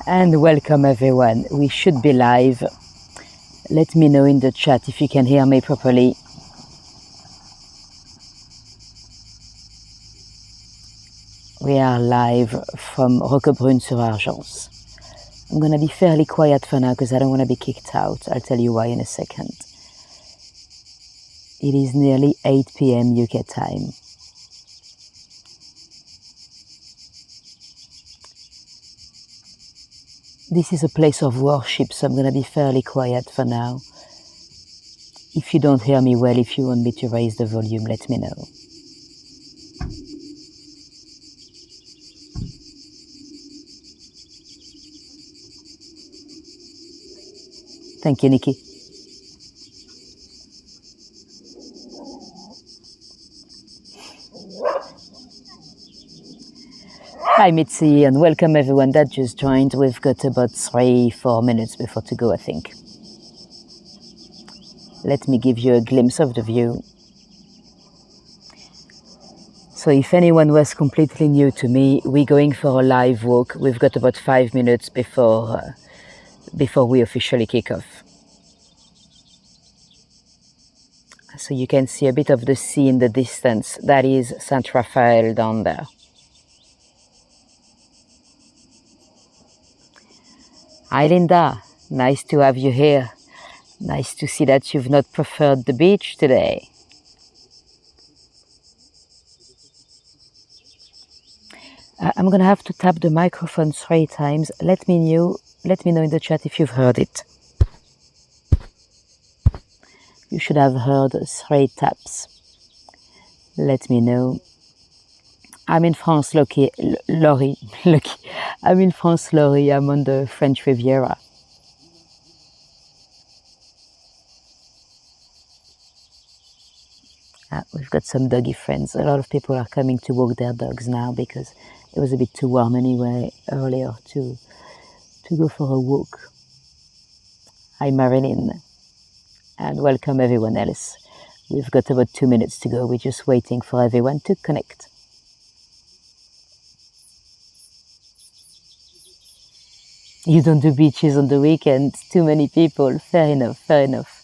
And welcome everyone. We should be live. Let me know in the chat if you can hear me properly. We are live from Roquebrune-sur-Argens. I'm going to be fairly quiet for now because I don't want to be kicked out. I'll tell you why in a second. It is nearly 8 p.m. UK time. This is a place of worship, so I'm going to be fairly quiet for now. If you don't hear me well, if you want me to raise the volume, let me know. Thank you, Nikki. Hi Mitzi, and welcome everyone that just joined. We've got about 3-4 minutes before to go, I think. Let me give you a glimpse of the view. So if anyone was completely new to me, we're going for a live walk. We've got about 5 minutes before we officially kick off. So you can see a bit of the sea in the distance. That is Saint Raphael down there. Hi Linda, nice to have you here. Nice to see that you've not preferred the beach today. I'm gonna have to tap the microphone 3 times. Let me know in the chat if you've heard it. You should have heard 3 taps. Let me know. I'm in France, Lucky. I'm in France, Laurie. I'm on the French Riviera. We've got some doggy friends. A lot of people are coming to walk their dogs now because it was a bit too warm anyway earlier to go for a walk. Hi Marilyn, and welcome everyone else. We've got about 2 minutes to go. We're just waiting for everyone to connect. You don't do beaches on the weekend. Too many people. Fair enough, fair enough.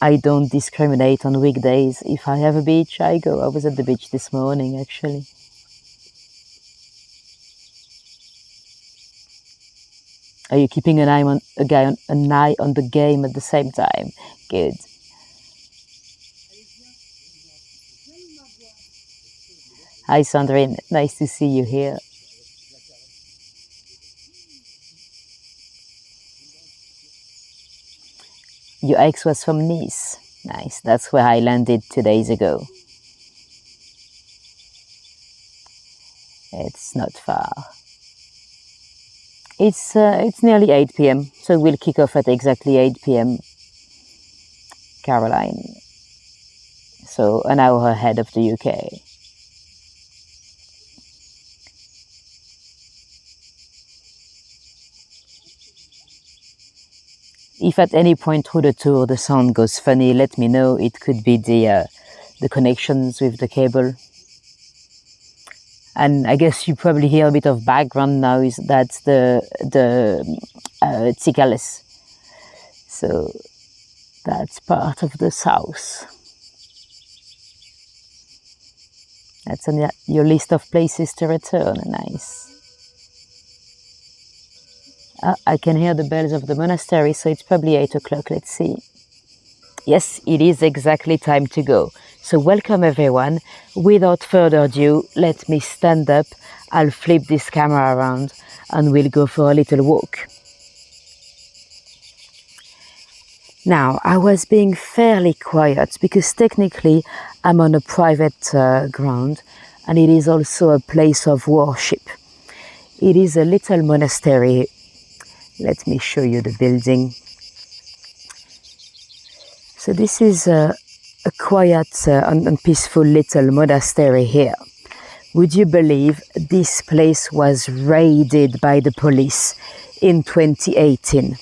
I don't discriminate on weekdays. If I have a beach, I go. I was at the beach this morning, actually. Are you keeping an eye on the game at the same time? Good. Hi Sandrine, nice to see you here. Your ex was from Nice. Nice, that's where I landed 2 days ago. It's not far. It's nearly 8 p.m, so we'll kick off at exactly 8 p.m. Caroline. So an hour ahead of the UK. If at any point through the tour the sound goes funny, let me know. It could be the connections with the cable. And I guess you probably hear a bit of background noise. That's the cicales. So that's part of the south. That's on your list of places to return. Nice. I can hear the bells of the monastery, so it's probably 8 o'clock. Let's see. Yes, it is exactly time to go. So welcome everyone. Without further ado, let me stand up. I'll flip this camera around and we'll go for a little walk. Now, I was being fairly quiet because technically I'm on a private ground and it is also a place of worship. It is a little monastery. Let me show you the building. So this is a quiet and peaceful little monastery here. Would you believe this place was raided by the police in 2018?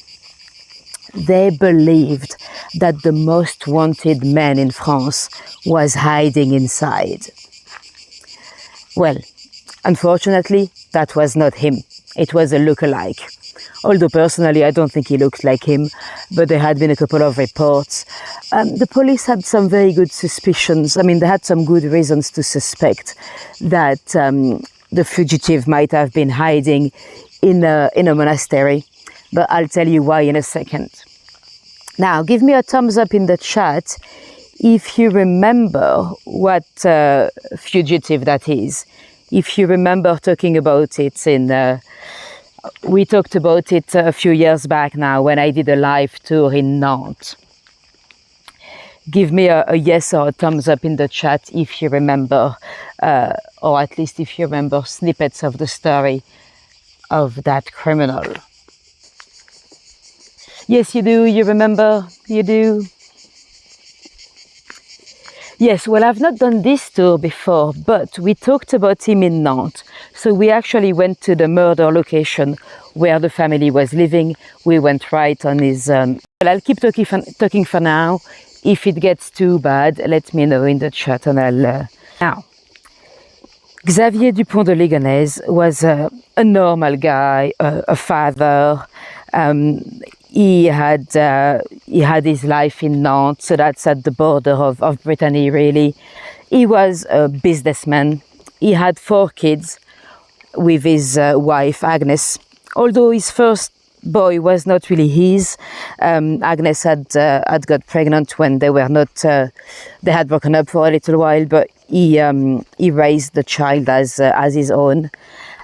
They believed that the most wanted man in France was hiding inside. Well, unfortunately, that was not him. It was a look-alike. Although personally, I don't think he looked like him, but there had been a couple of reports. The police had some very good suspicions. I mean, they had some good reasons to suspect that the fugitive might have been hiding in a monastery, but I'll tell you why in a second. Now, give me a thumbs up in the chat if you remember what fugitive that is. If you remember talking about it we talked about it a few years back now when I did a live tour in Nantes. Give me a yes or a thumbs up in the chat if you remember, or at least if you remember snippets of the story of that criminal. Yes, you do, you remember, you do. Yes, well, I've not done this tour before, but we talked about him in Nantes. So we actually went to the murder location where the family was living. We went right on his... Well, I'll keep talking for now. If it gets too bad, let me know in the chat and I'll... Now, Xavier Dupont de Ligonnès was a normal guy, a father. He had his life in Nantes, so that's at the border of Brittany, really. He was a businessman. He had 4 kids with his wife, Agnes. Although his first boy was not really his. Agnes had got pregnant when they were not, they had broken up for a little while, but he raised the child as his own.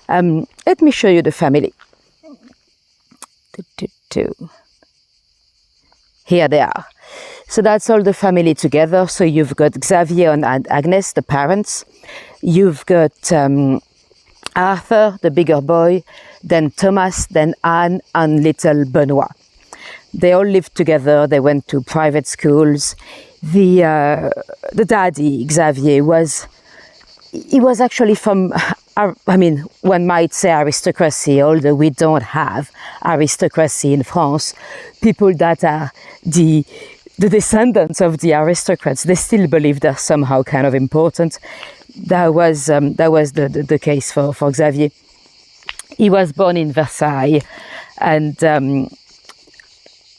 Let me show you the family. Here they are. So that's all the family together. So you've got Xavier and Agnes, the parents. You've got Arthur, the bigger boy, then Thomas, then Anne, and little Benoit. They all lived together. They went to private schools. The daddy, Xavier, was actually from, I mean, one might say aristocracy, although we don't have aristocracy in France. People that are the descendants of the aristocrats, they still believe they're somehow kind of important. That was the case for Xavier. He was born in Versailles, and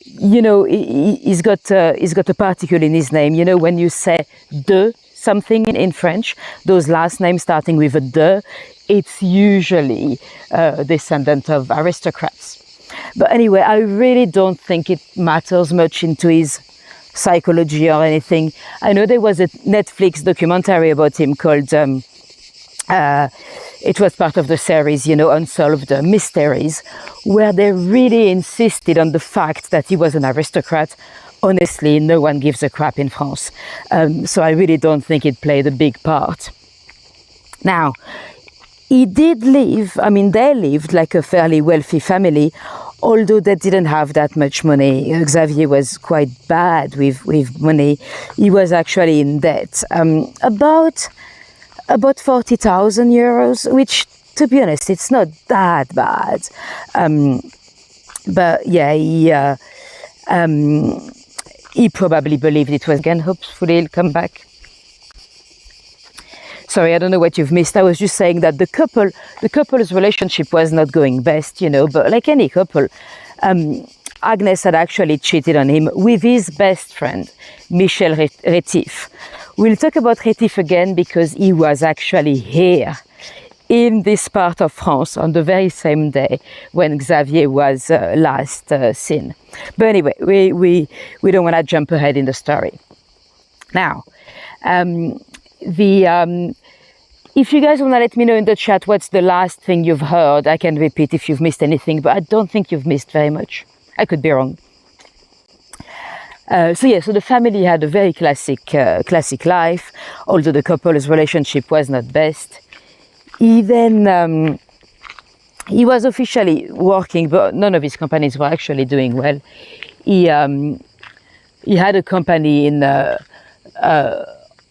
you know, he's got a particle in his name. You know, when you say de something in French, those last names starting with a de, it's usually a descendant of aristocrats. But anyway, I really don't think it matters much into his psychology or anything. I know there was a Netflix documentary about him called, it was part of the series, you know, Unsolved Mysteries, where they really insisted on the fact that he was an aristocrat. Honestly, no one gives a crap in France. So I really don't think it played a big part. Now, he did live, I mean, they lived like a fairly wealthy family, although they didn't have that much money. Xavier was quite bad with money. He was actually in debt. About 40,000 euros, which, to be honest, it's not that bad. But yeah, he probably believed it was again. Hopefully he'll come back. Sorry, I don't know what you've missed. I was just saying that the couple's relationship was not going best, you know, but like any couple, Agnes had actually cheated on him with his best friend, Michel Rétif. We'll talk about Rétif again because he was actually here in this part of France on the very same day when Xavier was last seen. But anyway, we don't want to jump ahead in the story. Now, if you guys want to let me know in the chat what's the last thing you've heard, I can repeat if you've missed anything, but I don't think you've missed very much. I could be wrong. So the family had a very classic life, although the couple's relationship was not best. He then, he was officially working, but none of his companies were actually doing well. He had a company in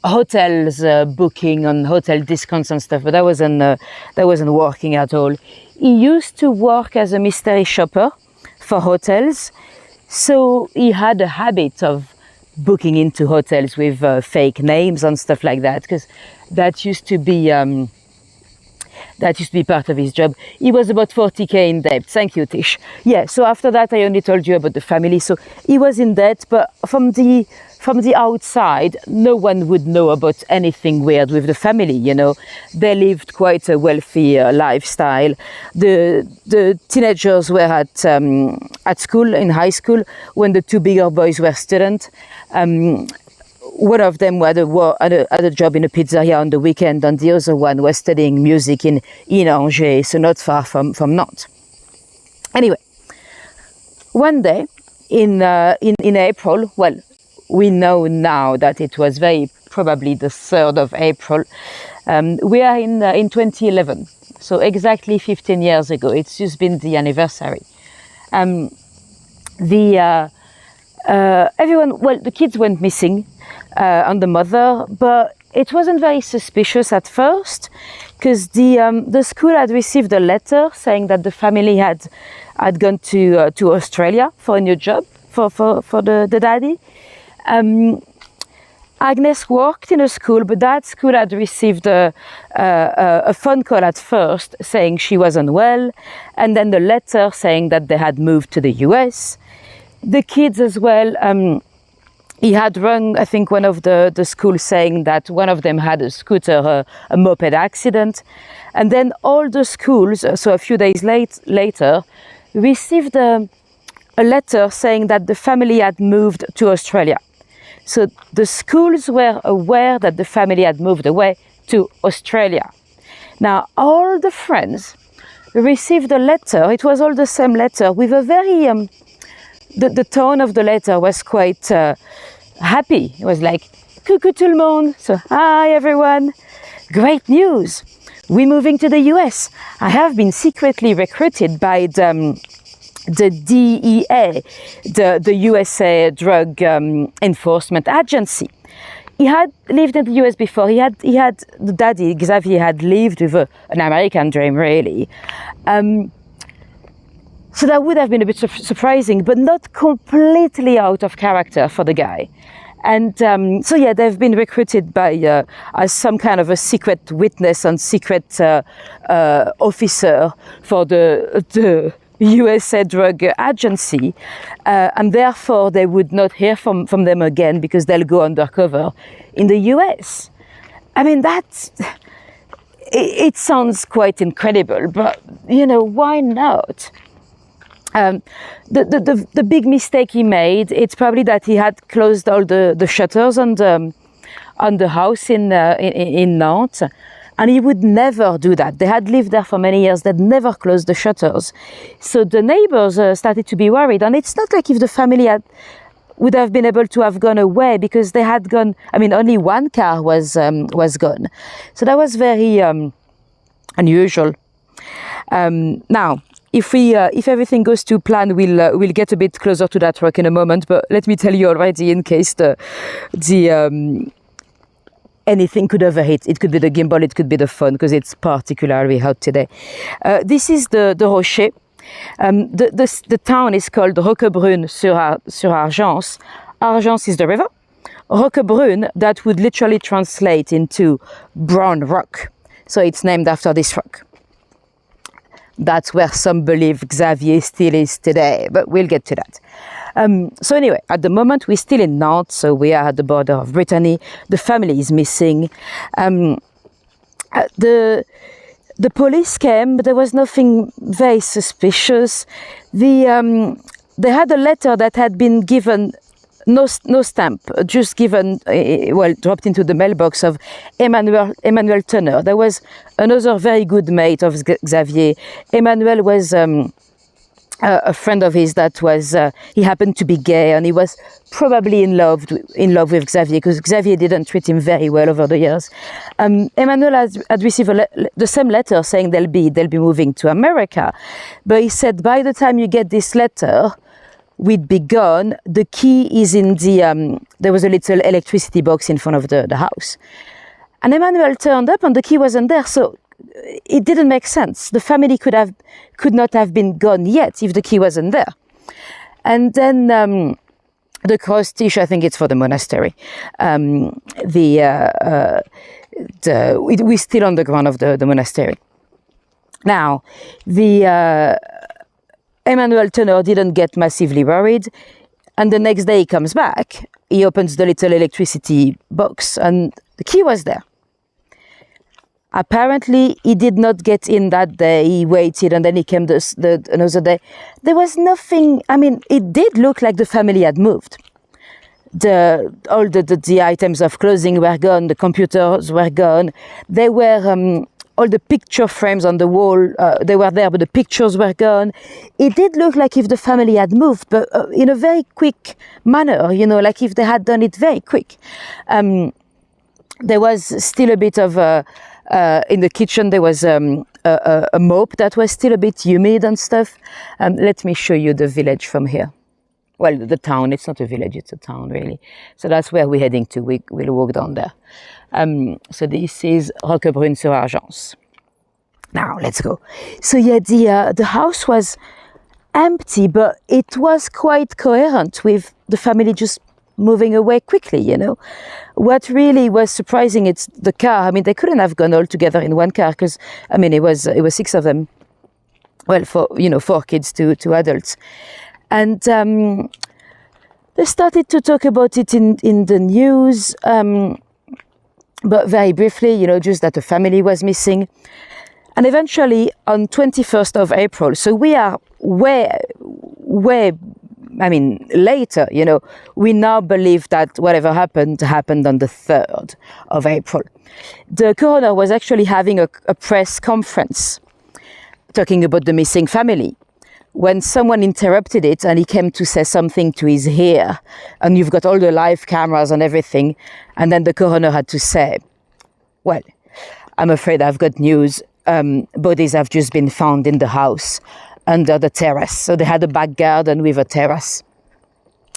hotels, booking on hotel discounts and stuff, but that wasn't working at all. He used to work as a mystery shopper for hotels, so he had a habit of booking into hotels with fake names and stuff like that, because that used to be That used to be part of his job. He was about 40K in debt. Thank you, Tish. Yeah, so after that, I only told you about the family. So he was in debt, but from the outside, no one would know about anything weird with the family, you know. They lived quite a wealthy lifestyle. The teenagers were at school, in high school, when the two bigger boys were students. One of them had a job in a pizzeria on the weekend, and the other one was studying music in Angers, so not far from Nantes. Anyway, one day in April, well, we know now that it was very probably the 3rd of April. We are in 2011, so exactly 15 years ago. It's just been the anniversary. The kids went missing, and the mother, but it wasn't very suspicious at first, because the school had received a letter saying that the family had gone to Australia for a new job for the daddy. Agnes worked in a school, but that school had received a phone call at first saying she was unwell, and then the letter saying that they had moved to the US. The kids as well, he had rung, I think, one of the schools saying that one of them had a scooter, a moped accident. And then all the schools, so a few days later, received a letter saying that the family had moved to Australia. So the schools were aware that the family had moved away to Australia. Now, all the friends received a letter. It was all the same letter with a very... The tone of the letter was quite happy. It was like, coucou tout le monde. So, hi everyone. Great news. We're moving to the US. I have been secretly recruited by the DEA, the USA Drug Enforcement Agency. He had lived in the US before. The daddy, Xavier, had lived with an American dream, really. So that would have been a bit surprising, but not completely out of character for the guy. And so yeah, they've been recruited by as some kind of a secret witness and secret officer for the USA Drug Agency, and therefore they would not hear from them again because they'll go undercover in the US. I mean, it sounds quite incredible, but you know, why not? The big mistake he made, it's probably that he had closed all the shutters on the house in Nantes, and he would never do that. They had lived there for many years. They'd never closed the shutters. So the neighbors started to be worried, and it's not like if the family would have been able to have gone away, because they had gone. I mean, only one car was gone. So that was very unusual. Now, if everything goes to plan, we'll get a bit closer to that rock in a moment. But let me tell you already, in case anything could overheat. It could be the gimbal, it could be the phone, because it's particularly hot today. This is the Rocher. The town is called Roquebrune-sur-Argens. Argens is the river. Roquebrune, that would literally translate into brown rock. So it's named after this rock. That's where some believe Xavier still is today, but we'll get to that. So anyway, at the moment, we're still in Nantes, so we are at the border of Brittany. The family is missing. The police came, but there was nothing very suspicious. They had a letter that had been given, no stamp, just given, dropped into the mailbox of Emmanuel Turner. There was another very good mate of Xavier. Emmanuel was a friend of his that was, he happened to be gay, and he was probably in love with Xavier, because Xavier didn't treat him very well over the years. Emmanuel had received the same letter saying they'll be moving to America, but he said, by the time you get this letter, we'd be gone. The key is in there was a little electricity box in front of the house. And Emmanuel turned up and the key wasn't there, so it didn't make sense. The family could not have been gone yet if the key wasn't there. And then the cross stitch, I think it's for the monastery. We're still on the ground of the monastery. Now, the Emmanuel Turner didn't get massively worried, and the next day he comes back, he opens the little electricity box, and the key was there. Apparently, he did not get in that day. He waited, and then he came another day. There was nothing. I mean, it did look like the family had moved. All the items of clothing were gone. The computers were gone. They were all the picture frames on the wall. They were there, but the pictures were gone. It did look like if the family had moved, but in a very quick manner. You know, like if they had done it very quick. There was still a bit of in the kitchen. There was a mop that was still a bit humid and stuff. Let me show you the village from here. Well, the town. It's not a village; it's a town, really. So that's where we're heading to. We'll walk down there. So this is Roquebrune-sur-Argens. Now let's go. So yeah, the house was empty, but it was quite coherent with the family just moving away quickly, you know. What really was surprising, it's the car. I mean, they couldn't have gone all together in one car because, I mean, it was 6 of them. Well, 4 kids to adults. And they started to talk about it in the news, but very briefly, you know, just that the family was missing. And eventually, on 21st of April, so we are way, later, you know, we now believe that whatever happened on the 3rd of April. The coroner was actually having a press conference talking about the missing family, when someone interrupted it and he came to say something to his ear, and you've got all the live cameras and everything, and then the coroner had to say, well, I'm afraid I've got news. Bodies have just been found in the house under the terrace. So they had a back garden with a terrace.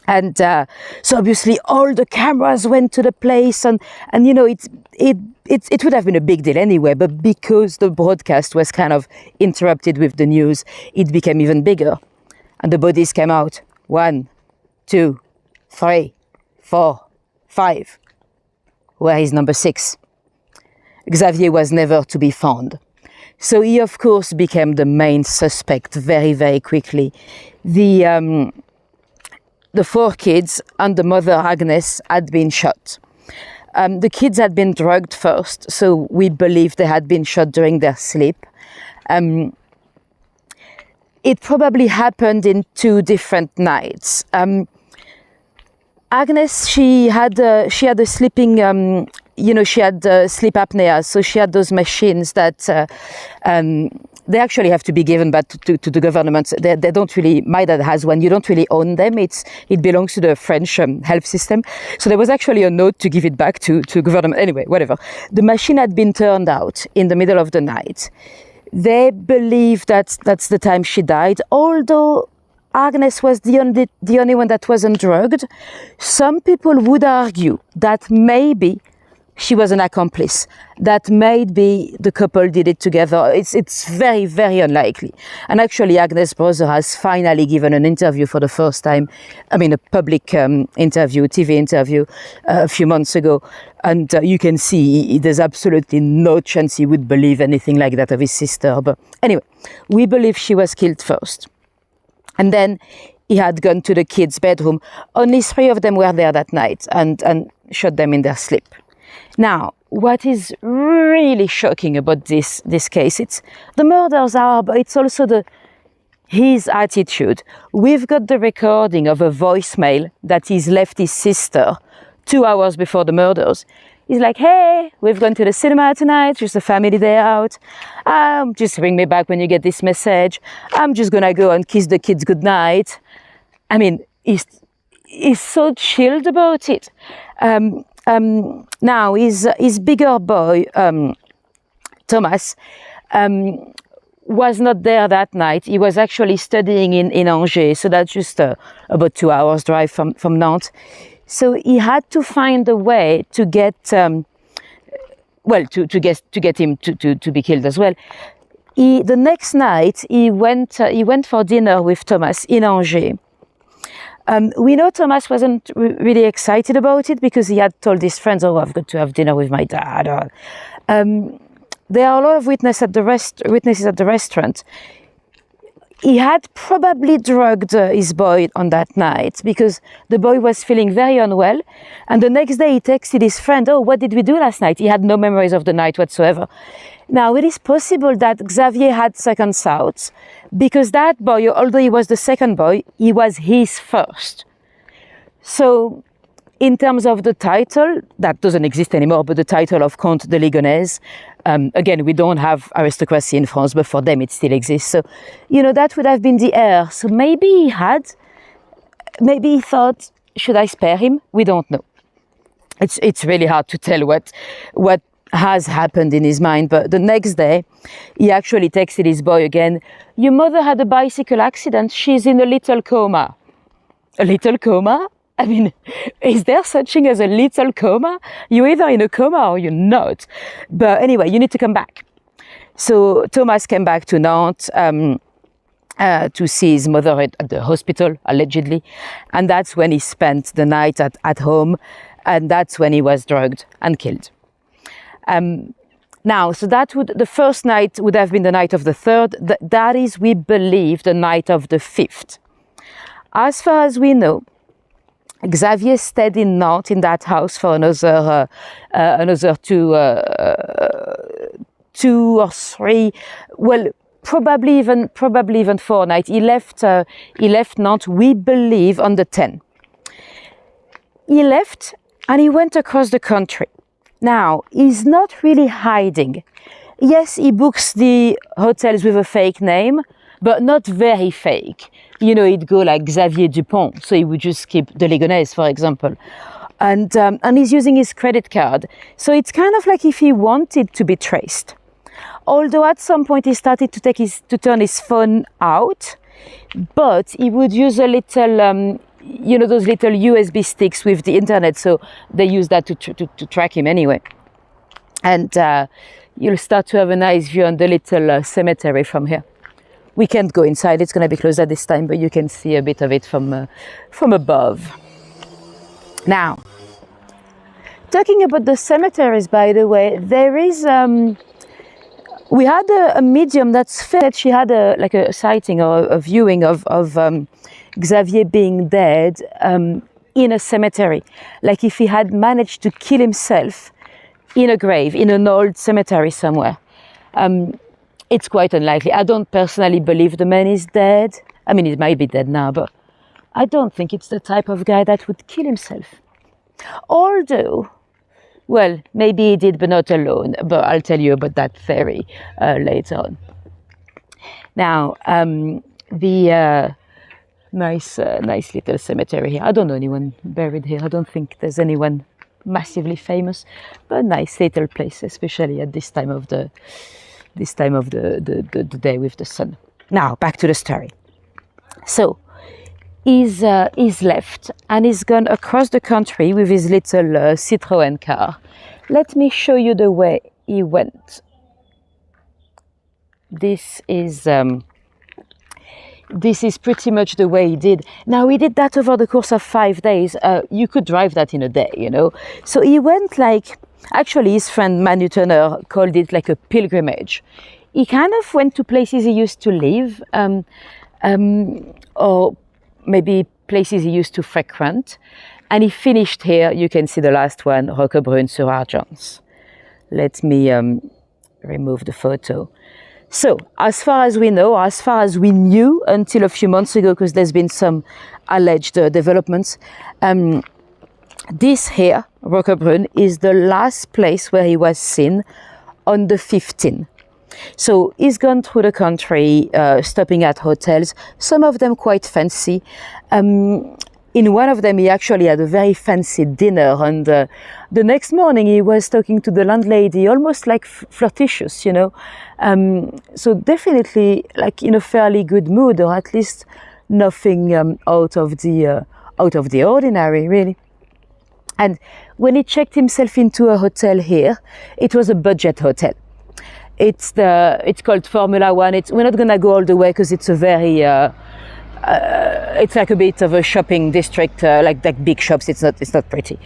And so obviously all the cameras went to the place, and you know, it would have been a big deal anyway, but because the broadcast was kind of interrupted with the news, it became even bigger. And the bodies came out. 1, 2, 3, 4, 5. Where is number 6? Xavier was never to be found. So he, of course, became the main suspect very, very quickly. The 4 kids and the mother, Agnes, had been shot. The kids had been drugged first, so we believe they had been shot during their sleep. It probably happened in 2 different nights. Agnes, she had a sleeping, she had sleep apnea, so she had those machines that they actually have to be given back to the government. They don't really, my dad has one, you don't really own them. It belongs to the French health system. So there was actually a note to give it back to government. Anyway, whatever. The machine had been turned out in the middle of the night. They believe that's the time she died, although Agnes was the only one that wasn't drugged. Some people would argue that maybe she was an accomplice, that maybe the couple did it together. It's very, very unlikely. And actually, Agnes' brother has finally given an interview for the first time. I mean, a public interview, TV interview, a few months ago. And you can see there's absolutely no chance he would believe anything like that of his sister. But anyway, we believe she was killed first. And then he had gone to the kids' bedroom. Only 3 of them were there that night and shot them in their sleep. Now, what is really shocking about this case, it's the murders are, but it's also his attitude. We've got the recording of a voicemail that he's left his sister 2 hours before the murders. He's like, hey, we've gone to the cinema tonight, just a family day out. Just ring me back when you get this message. I'm just gonna go and kiss the kids goodnight. I mean, he's so chilled about it. Now, his bigger boy, Thomas, was not there that night. He was actually studying in Angers, so that's just about 2 hours drive from Nantes. So he had to find a way to get, to get him to be killed as well. The next night he went for dinner with Thomas in Angers. We know Thomas wasn't really excited about it because he had told his friends, "Oh, I've got to have dinner with my dad." there are a lot of witnesses at the restaurant. He had probably drugged his boy on that night because the boy was feeling very unwell. And the next day he texted his friend, "Oh, what did we do last night?" He had no memories of the night whatsoever. Now, it is possible that Xavier had second thoughts because that boy, although he was the second boy, he was his first. So, in terms of the title, that doesn't exist anymore, but the title of Comte de Ligonnès, again, we don't have aristocracy in France, but for them it still exists. So, that would have been the heir. So maybe he thought, should I spare him? We don't know. It's really hard to tell what has happened in his mind, but the next day he actually texted his boy again, "Your mother had a bicycle accident, she's in a little coma." A little coma? I mean, is there such thing as a little coma? You're either in a coma or you're not. But anyway, you need to come back. So Thomas came back to Nantes to see his mother at the hospital, allegedly. And that's when he spent the night at home. And that's when he was drugged and killed. Now, so the first night would have been the night of the 3rd. That is, we believe, the night of the 5th. As far as we know, Xavier stayed in Nantes in that house for another 2 or 3, well, probably even 4 nights. He left Nantes, we believe, on the 10th. He left and he went across the country. Now, he's not really hiding. Yes, he books the hotels with a fake name, but not very fake. He'd go like Xavier Dupont, so he would just keep de Ligonnès, for example. And he's using his credit card. So it's kind of like if he wanted to be traced. Although at some point he started to turn his phone out, but he would use a little, those little USB sticks with the internet, so they use that to track him anyway. And you'll start to have a nice view on the little cemetery from here. We can't go inside, it's going to be closed at this time, but you can see a bit of it from above. Now, talking about the cemeteries, by the way, there is, we had a medium that said she had a sighting or a viewing of Xavier being dead in a cemetery. Like if he had managed to kill himself in a grave, in an old cemetery somewhere. It's quite unlikely. I don't personally believe the man is dead. I mean, he might be dead now, but I don't think it's the type of guy that would kill himself. Although, well, maybe he did, but not alone. But I'll tell you about that theory later on. Now, the nice little cemetery here. I don't know anyone buried here. I don't think there's anyone massively famous, but a nice little place, especially at this time of the day with the sun. Now, back to the story. So, he's left and he's gone across the country with his little Citroën car. Let me show you the way he went. This is pretty much the way he did. Now, he did that over the course of 5 days. You could drive that in a day, So he went actually, his friend Manu Turner called it like a pilgrimage. He kind of went to places he used to live, or maybe places he used to frequent. And he finished here. You can see the last one, Roquebrune-sur-Argens. Let me remove the photo. So, as far as we know, as far as we knew until a few months ago, because there's been some alleged developments, this here, Roquebrune, is the last place where he was seen on the 15th. So he's gone through the country, stopping at hotels, some of them quite fancy. In one of them, he actually had a very fancy dinner, and the next morning he was talking to the landlady, almost like flirtatious, So definitely like in a fairly good mood, or at least nothing out of the ordinary, really. And when he checked himself into a hotel here, it was a budget hotel. It's called Formula One. We're not gonna go all the way because it's a very it's like a bit of a shopping district, like big shops. It's not pretty.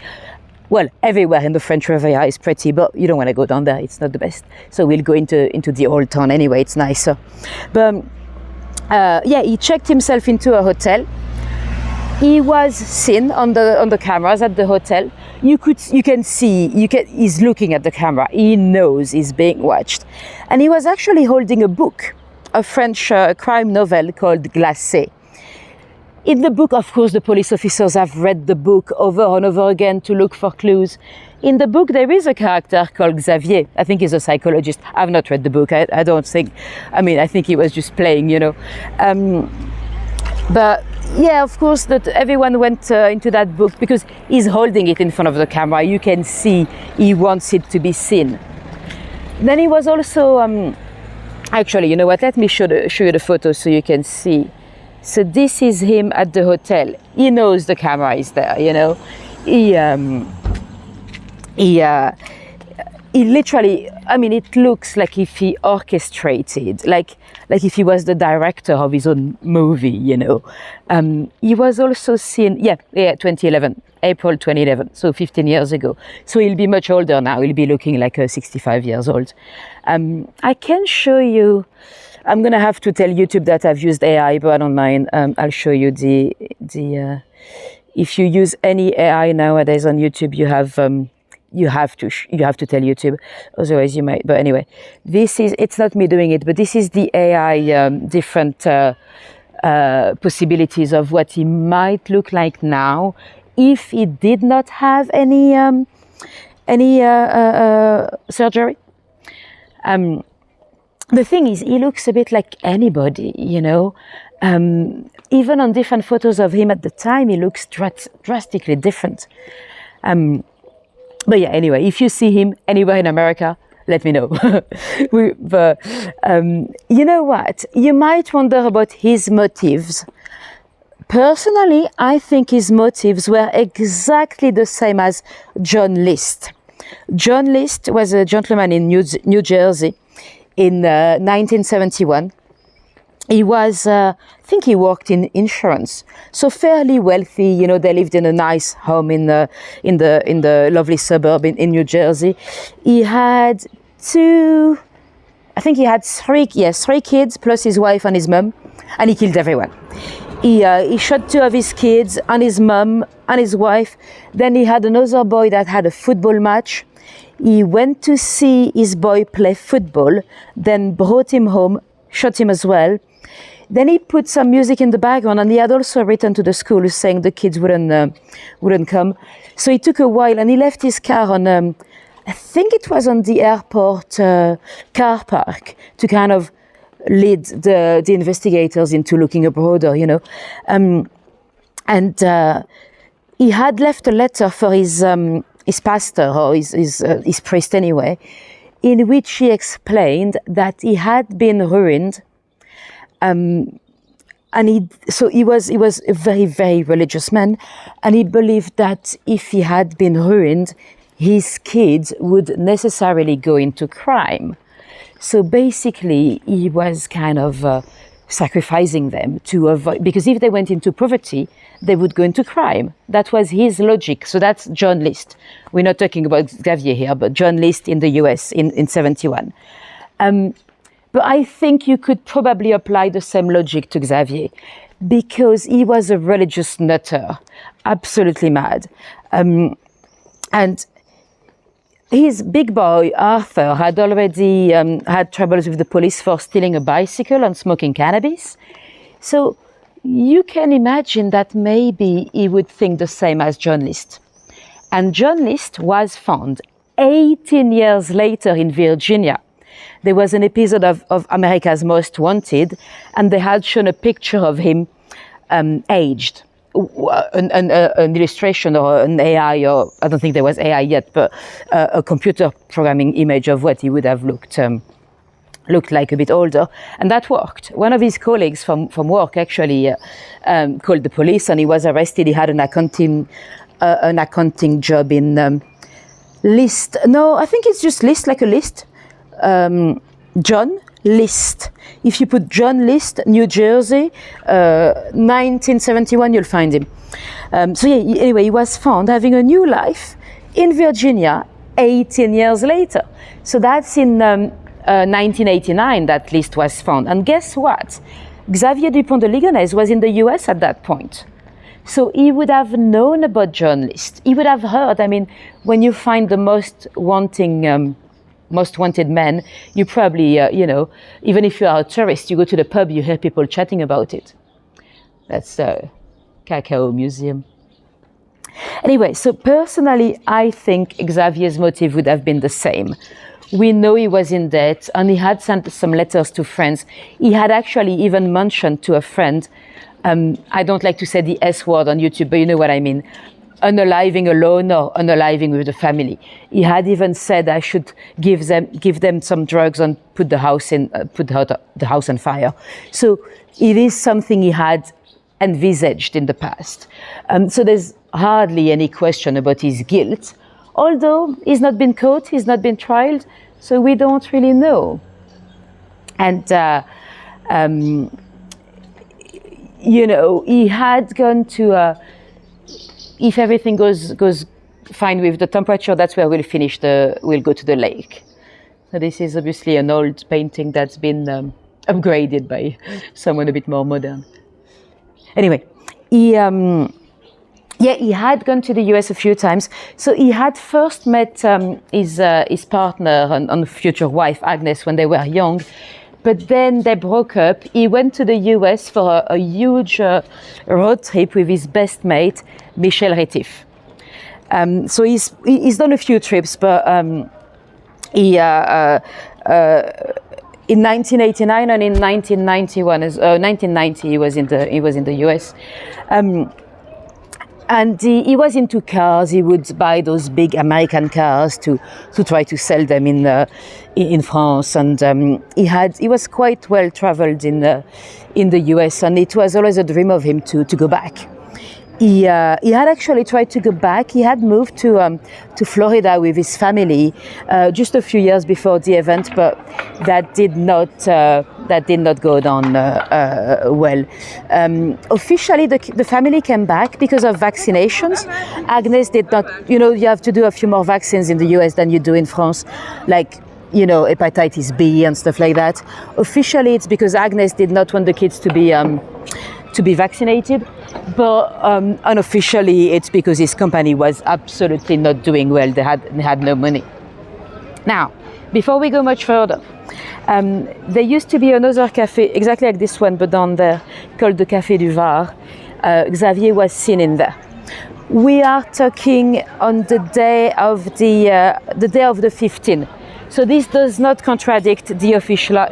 well, everywhere in the French Riviera is pretty, but you don't want to go down there. It's not the best. So we'll go into the old town anyway. It's nicer. But yeah, he checked himself into a hotel. He was seen on the cameras at the hotel. You can see he's looking at the camera. He knows he's being watched, and he was actually holding a book, a French crime novel called Glacé. In the book, of course, the police officers have read the book over and over again to look for clues. In the book, there is a character called Xavier. I think he's a psychologist. I've not read the book. I don't think. I mean, I think he was just playing, you know. But yeah, of course, that everyone went into that book because he's holding it in front of the camera. You can see he wants it to be seen. Then he was also actually, you know what? Let me show you the photo so you can see. So this is him at the hotel. He knows the camera is there, you know. He literally, I mean, it looks like if he orchestrated, like if he was the director of his own movie, you know. He was also seen, 2011, April 2011, so 15 years ago. So he'll be much older now. He'll be looking like 65 years old. I can show you. I'm gonna have to tell YouTube that I've used AI, but I don't mind. I'll show you the. If you use any AI nowadays on YouTube, you have to tell YouTube, otherwise you might. But anyway, it's not me doing it, but this is the AI different possibilities of what he might look like now if he did not have any surgery. The thing is, he looks a bit like anybody, you know. Even on different photos of him at the time, he looks drastically different. But yeah, anyway, if you see him anywhere in America, let me know. But you know what? You might wonder about his motives. Personally, I think his motives were exactly the same as John List. John List was a gentleman in New Jersey in 1971. He was, I think he worked in insurance, so fairly wealthy. You know, they lived in a nice home in the lovely suburb in New Jersey. He had three kids plus his wife and his mum, and he killed everyone. He shot 2 of his kids and his mum and his wife. Then he had another boy that had a football match. He went to see his boy play football, then brought him home, shot him as well. Then he put some music in the background, and he had also written to the school saying the kids wouldn't come. So it took a while, and he left his car on, I think it was on the airport car park, to kind of lead the investigators into looking broader, you know. And he had left a letter for his pastor, or his priest anyway, in which he explained that he had been ruined. And he was a very, very religious man, and he believed that if he had been ruined, his kids would necessarily go into crime. So basically, he was kind of sacrificing them to avoid, because if they went into poverty, they would go into crime. That was his logic. So that's John List. We're not talking about Xavier here, but John List in the US in 71. But I think you could probably apply the same logic to Xavier, because he was a religious nutter, absolutely mad. And his big boy, Arthur, had already had troubles with the police for stealing a bicycle and smoking cannabis. So you can imagine that maybe he would think the same as John List. And John List was found 18 years later in Virginia. There was an episode of America's Most Wanted, and they had shown a picture of him aged. An illustration or an AI, or I don't think there was AI yet, but a computer programming image of what he would have looked like a bit older, and that worked. One of his colleagues from work actually called the police, and he was arrested. He had an accounting job in List. No, I think it's just List, like a list. John List. If you put John List, New Jersey, 1971, you'll find him. So yeah, anyway, he was found having a new life in Virginia 18 years later. So that's in 1989 that list was found. And guess what? Xavier Dupont de Ligonnès was in the US at that point. So he would have known about journalists. He would have heard, I mean, when you find the most wanted men, you probably, you know, even if you are a tourist, you go to the pub, you hear people chatting about it. That's the Cacao Museum. Anyway, so personally, I think Xavier's motive would have been the same. We know he was in debt, and he had sent some letters to friends. He had actually even mentioned to a friend, I don't like to say the S word on YouTube, but you know what I mean, unaliving alone or unaliving with the family. He had even said I should give them some drugs and put the house on fire. So it is something he had envisaged in the past. So there's hardly any question about his guilt, although he's not been caught, he's not been tried, so we don't really know. And you know, he had gone to, if everything goes fine with the temperature, that's where we'll go to the lake. So this is obviously an old painting that's been upgraded by someone a bit more modern. Anyway, he had gone to the US a few times. So he had first met his partner and future wife, Agnes, when they were young. But then they broke up. He went to the US for a huge road trip with his best mate, Michel Rétif. So he's done a few trips, but in 1989 and in 1990 he was in the US. And he was into cars. He would buy those big American cars to try to sell them in France. And he was quite well traveled in the US, and it was always a dream of him to go back. He had actually tried to go back. He had moved to Florida with his family just a few years before the event, but that did not go down well. Officially, the family came back because of vaccinations. Agnes did not. You know, you have to do a few more vaccines in the US than you do in France, like, you know, hepatitis B and stuff like that. Officially, it's because Agnes did not want the kids to be vaccinated, but unofficially it's because his company was absolutely not doing well. They had no money. Now, before we go much further, there used to be another cafe exactly like this one, but down there, called the Café du Var. Xavier was seen in there. We are talking on the day of the 15th. So this does not contradict the official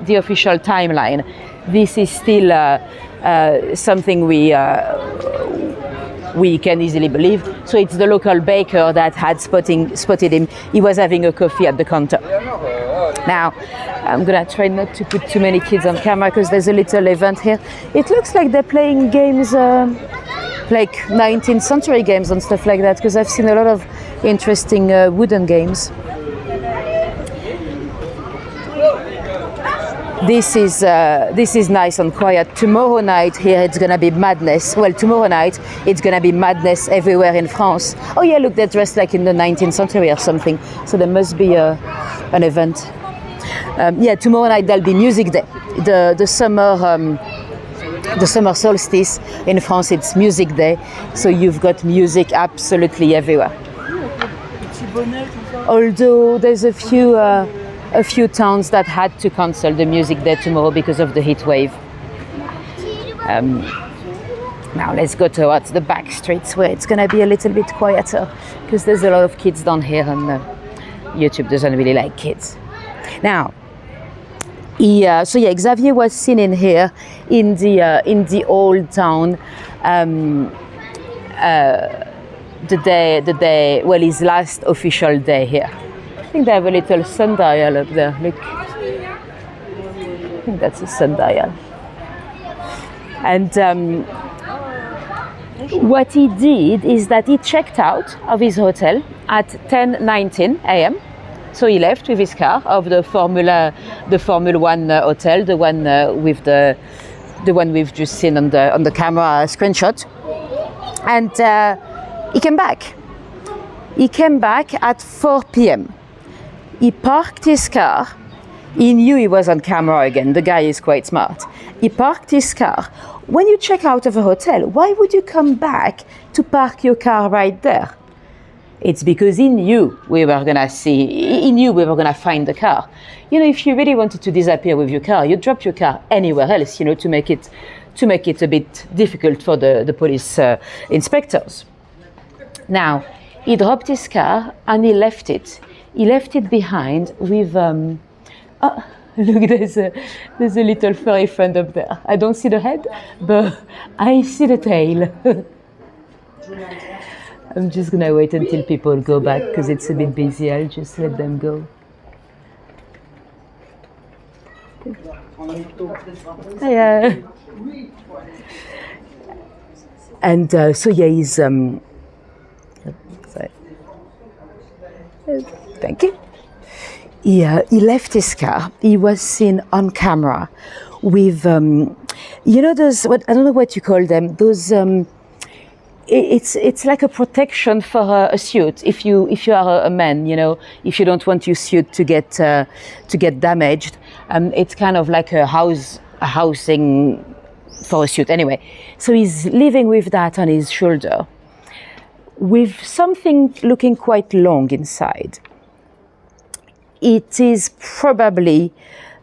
timeline. This is still something we can easily believe. So it's the local baker that had spotted him. He was having a coffee at the counter. Now, I'm gonna try not to put too many kids on camera because there's a little event here. It looks like they're playing games, like 19th century games and stuff like that, because I've seen a lot of interesting wooden games. This is nice and quiet. Tomorrow night here it's gonna be madness. Well, tomorrow night it's gonna be madness everywhere in France. Oh yeah, look, they're dressed like in the 19th century or something. So there must be an event. Yeah, tomorrow night there'll be music day. The summer solstice in France, it's music day. So you've got music absolutely everywhere. Although there's a few towns that had to cancel the music day tomorrow because of the heat wave. Now let's go towards the back streets where it's going to be a little bit quieter because there's a lot of kids down here and YouTube doesn't really like kids. Now, Xavier was seen in here in the old town the day, well, his last official day here. I think they have a little sundial up there, look. I think that's a sundial. And what he did is that he checked out of his hotel at 10:19 a.m. So he left with his car of the Formula One hotel, the one we've just seen on the camera screenshot, and he came back. He came back at 4 p.m. He parked his car. He knew he was on camera again. The guy is quite smart. He parked his car. When you check out of a hotel, why would you come back to park your car right there? It's because he knew we were gonna find the car. You know, if you really wanted to disappear with your car, you drop your car anywhere else, you know, to make it a bit difficult for the police inspectors. Now, he dropped his car and he left it. He left it behind with, oh, look, there's a little furry friend up there. I don't see the head, but I see the tail. I'm just gonna wait until people go back because it's a bit busy. I'll just let them go. Yeah. And so yeah, he's sorry. Thank you. He left his car. He was seen on camera with you know those, what, I don't know what you call them, those it's like a protection for a suit. If you are a man, you know, if you don't want your suit to get damaged, it's kind of like a housing for a suit. Anyway, so he's living with that on his shoulder, with something looking quite long inside. It is probably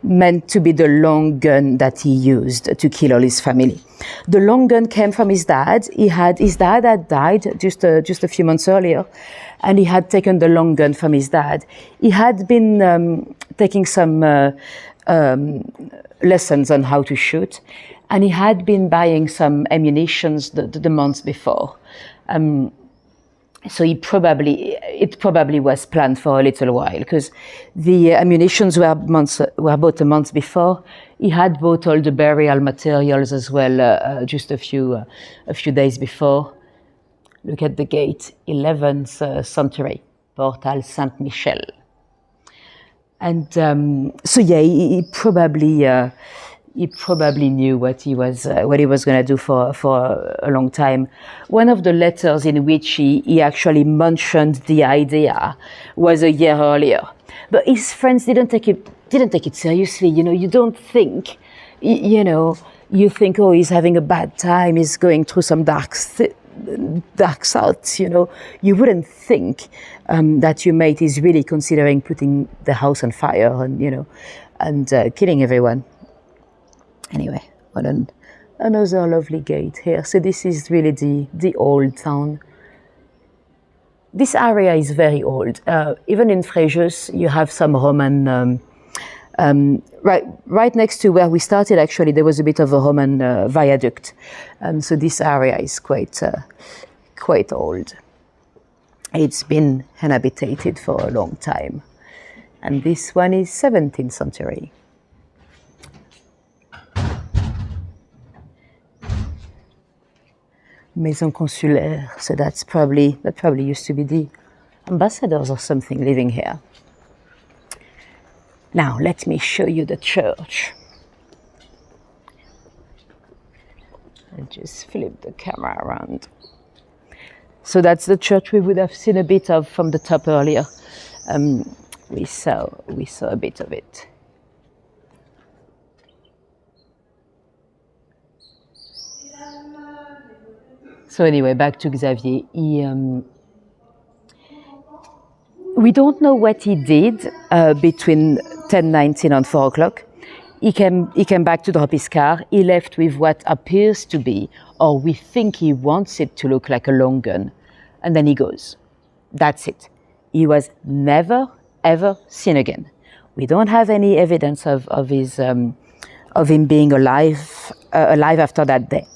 meant to be the long gun that he used to kill all his family. The long gun came from his dad. His dad had died just a few months earlier, and he had taken the long gun from his dad. He had been taking some lessons on how to shoot, and he had been buying some ammunitions the months before. So it probably was planned for a little while, because the ammunitions were bought a month before. He had bought all the burial materials as well, just a few days before. Look at the gate, 11th century, Portal Saint-Michel. And so yeah, he probably knew what he was going to do for a long time. One of the letters in which he actually mentioned the idea was a year earlier, but his friends didn't take it seriously. You know, you don't think, you know, you think, oh, he's having a bad time, he's going through some dark thoughts. You know, you wouldn't think that your mate is really considering putting the house on fire and killing everyone. Anyway, another lovely gate here. So this is really the old town. This area is very old. Even in Fréjus, you have some Roman. Right next to where we started, actually, there was a bit of a Roman viaduct. So this area is quite old. It's been inhabited for a long time. And this one is 17th century. Maison consulaire, so that probably used to be the ambassadors or something living here. Now let me show you the church. I'll just flip the camera around. So that's the church we would have seen a bit of from the top earlier. We saw a bit of it. So anyway, back to Xavier. We don't know what he did between 10:19 and 4 o'clock. He came back to drop his car. He left with what appears to be, or we think he wants it to look like, a long gun, and then he goes. That's it. He was never ever seen again. We don't have any evidence of him being alive after that day.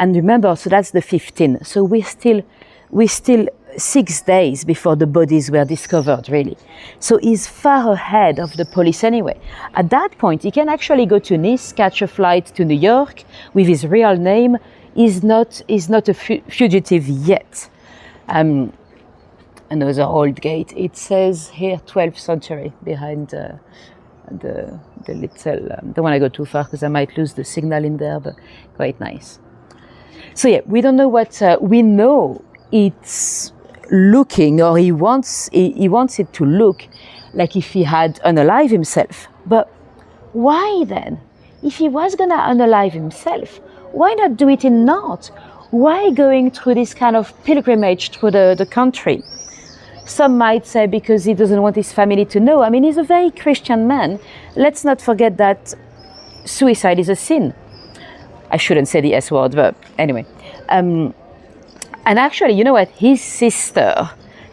And remember, so that's the 15th. So we're still 6 days before the bodies were discovered, really. So he's far ahead of the police anyway. At that point, he can actually go to Nice, catch a flight to New York with his real name. He's not a fugitive yet. Another old gate. It says here 12th century behind the little. Don't want to go too far because I might lose the signal in there, but quite nice. So yeah, we don't know what we know. It's looking, or he wants it to look like if he had unalive himself. But why then? If he was gonna unalive himself, why not do it in Nantes? Why going through this kind of pilgrimage through the country? Some might say because he doesn't want his family to know. I mean, he's a very Christian man. Let's not forget that suicide is a sin. I shouldn't say the S word, but anyway. And actually, you know what? His sister,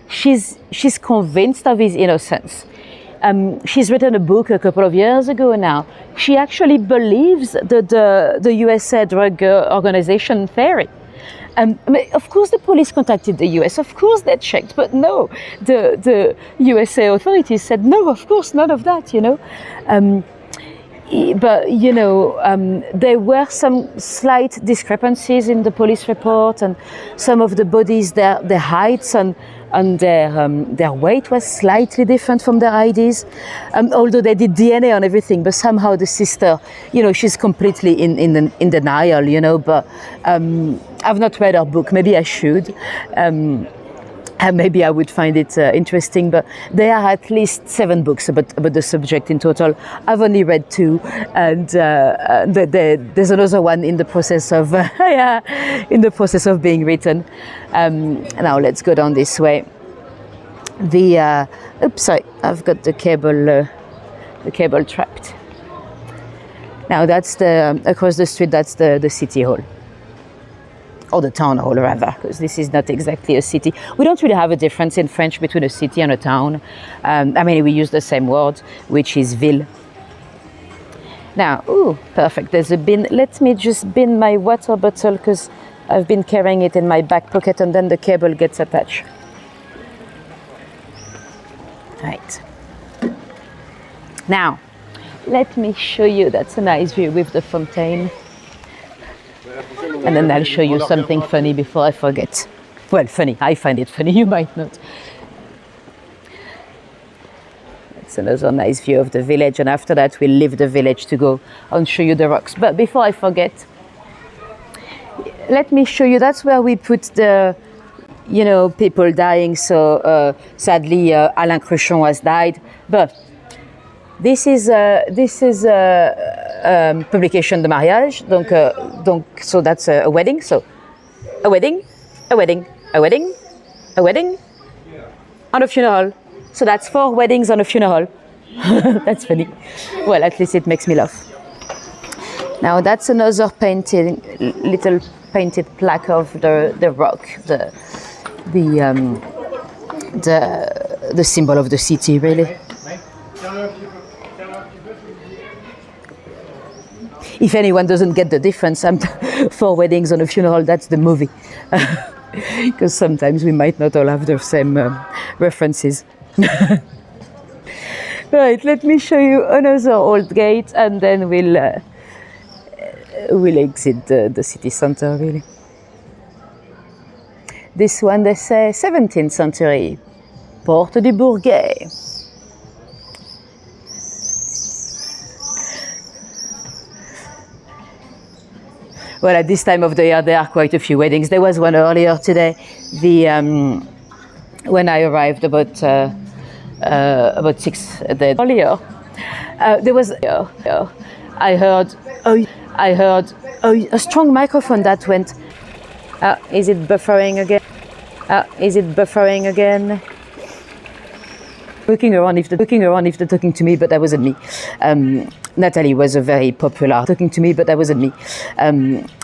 she's convinced of his innocence. She's written a book a couple of years ago now. She actually believes the USA drug organization theory. Of course, the police contacted the US. Of course, they checked, but no, the USA authorities said no. Of course, none of that. You know, but you know, there were some slight discrepancies in the police report, and some of the bodies, their heights and their weight was slightly different from their IDs, although they did DNA on everything. But somehow the sister, you know, she's completely in denial, you know. But I've not read her book. Maybe I should. And maybe I would find it interesting. But there are at least 7 books about the subject in total. I've only read 2, and there's another one in the process of being written. Now let's go down this way. Oops, sorry, I've got the cable trapped. Now that's across the street. That's the city hall. Or the town hall rather, because this is not exactly a city. We don't really have a difference in French between a city and a town. I mean, we use the same word, which is ville. Now, ooh, perfect, there's a bin. Let me just bin my water bottle, because I've been carrying it in my back pocket, and then the cable gets attached. Right. Now, let me show you, that's a nice view with the fountain. And then I'll show you something funny before I forget. Well, funny, I find it funny, you might not. That's another nice view of the village, and after that we'll leave the village to go and show you the rocks. But before I forget, let me show you, that's where we put the, you know, people dying. So sadly, Alain Cruchon has died. But this is publication de mariage, donc so that's a wedding. So a wedding, a wedding, a wedding, a wedding, and a funeral. So that's 4 weddings and a funeral. That's funny. Well, at least it makes me laugh. Now that's another little painted plaque of the rock, the symbol of the city, really. If anyone doesn't get the difference, 4 weddings and a funeral, that's the movie. Because sometimes we might not all have the same references. Right, let me show you another old gate, and then we'll exit the city center, really. This one, they say 17th century, Porte du Bourget. Well, at this time of the year, there are quite a few weddings. There was one earlier today. When I arrived about 6 days earlier, there was. I heard a strong microphone that went. Is it buffering again? Is it buffering again? Looking around if they're talking to me, but that wasn't me. Natalie was a very popular talking to me, but that wasn't me.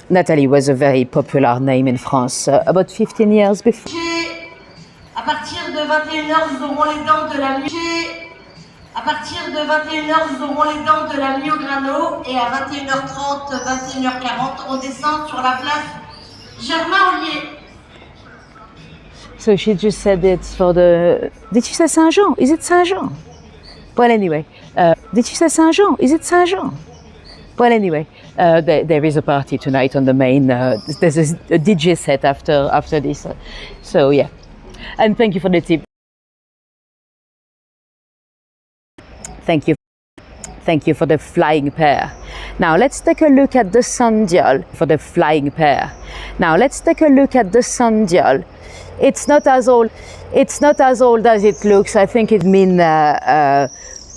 Natalie was a very popular name in France about 15 years before. À partir de 21h, nous aurons les dents de la nuit. À partir de 21h, nous aurons les dents de la nuit au grano, et à 21h30, 21h40, on descend sur la place Germain-Ollier. So she just said it's for the. Did she say Saint-Jean? Is it Saint-Jean? Well, anyway. Did she say Saint-Jean? Is it Saint-Jean? Well, anyway. There is a party tonight on the main. There's a DJ set after this. So yeah. And thank you for the tip. Thank you. Thank you for the flying pair. Now let's take a look at the sundial for the flying pair. Now let's take a look at the sundial. It's not as old as it looks. I think it means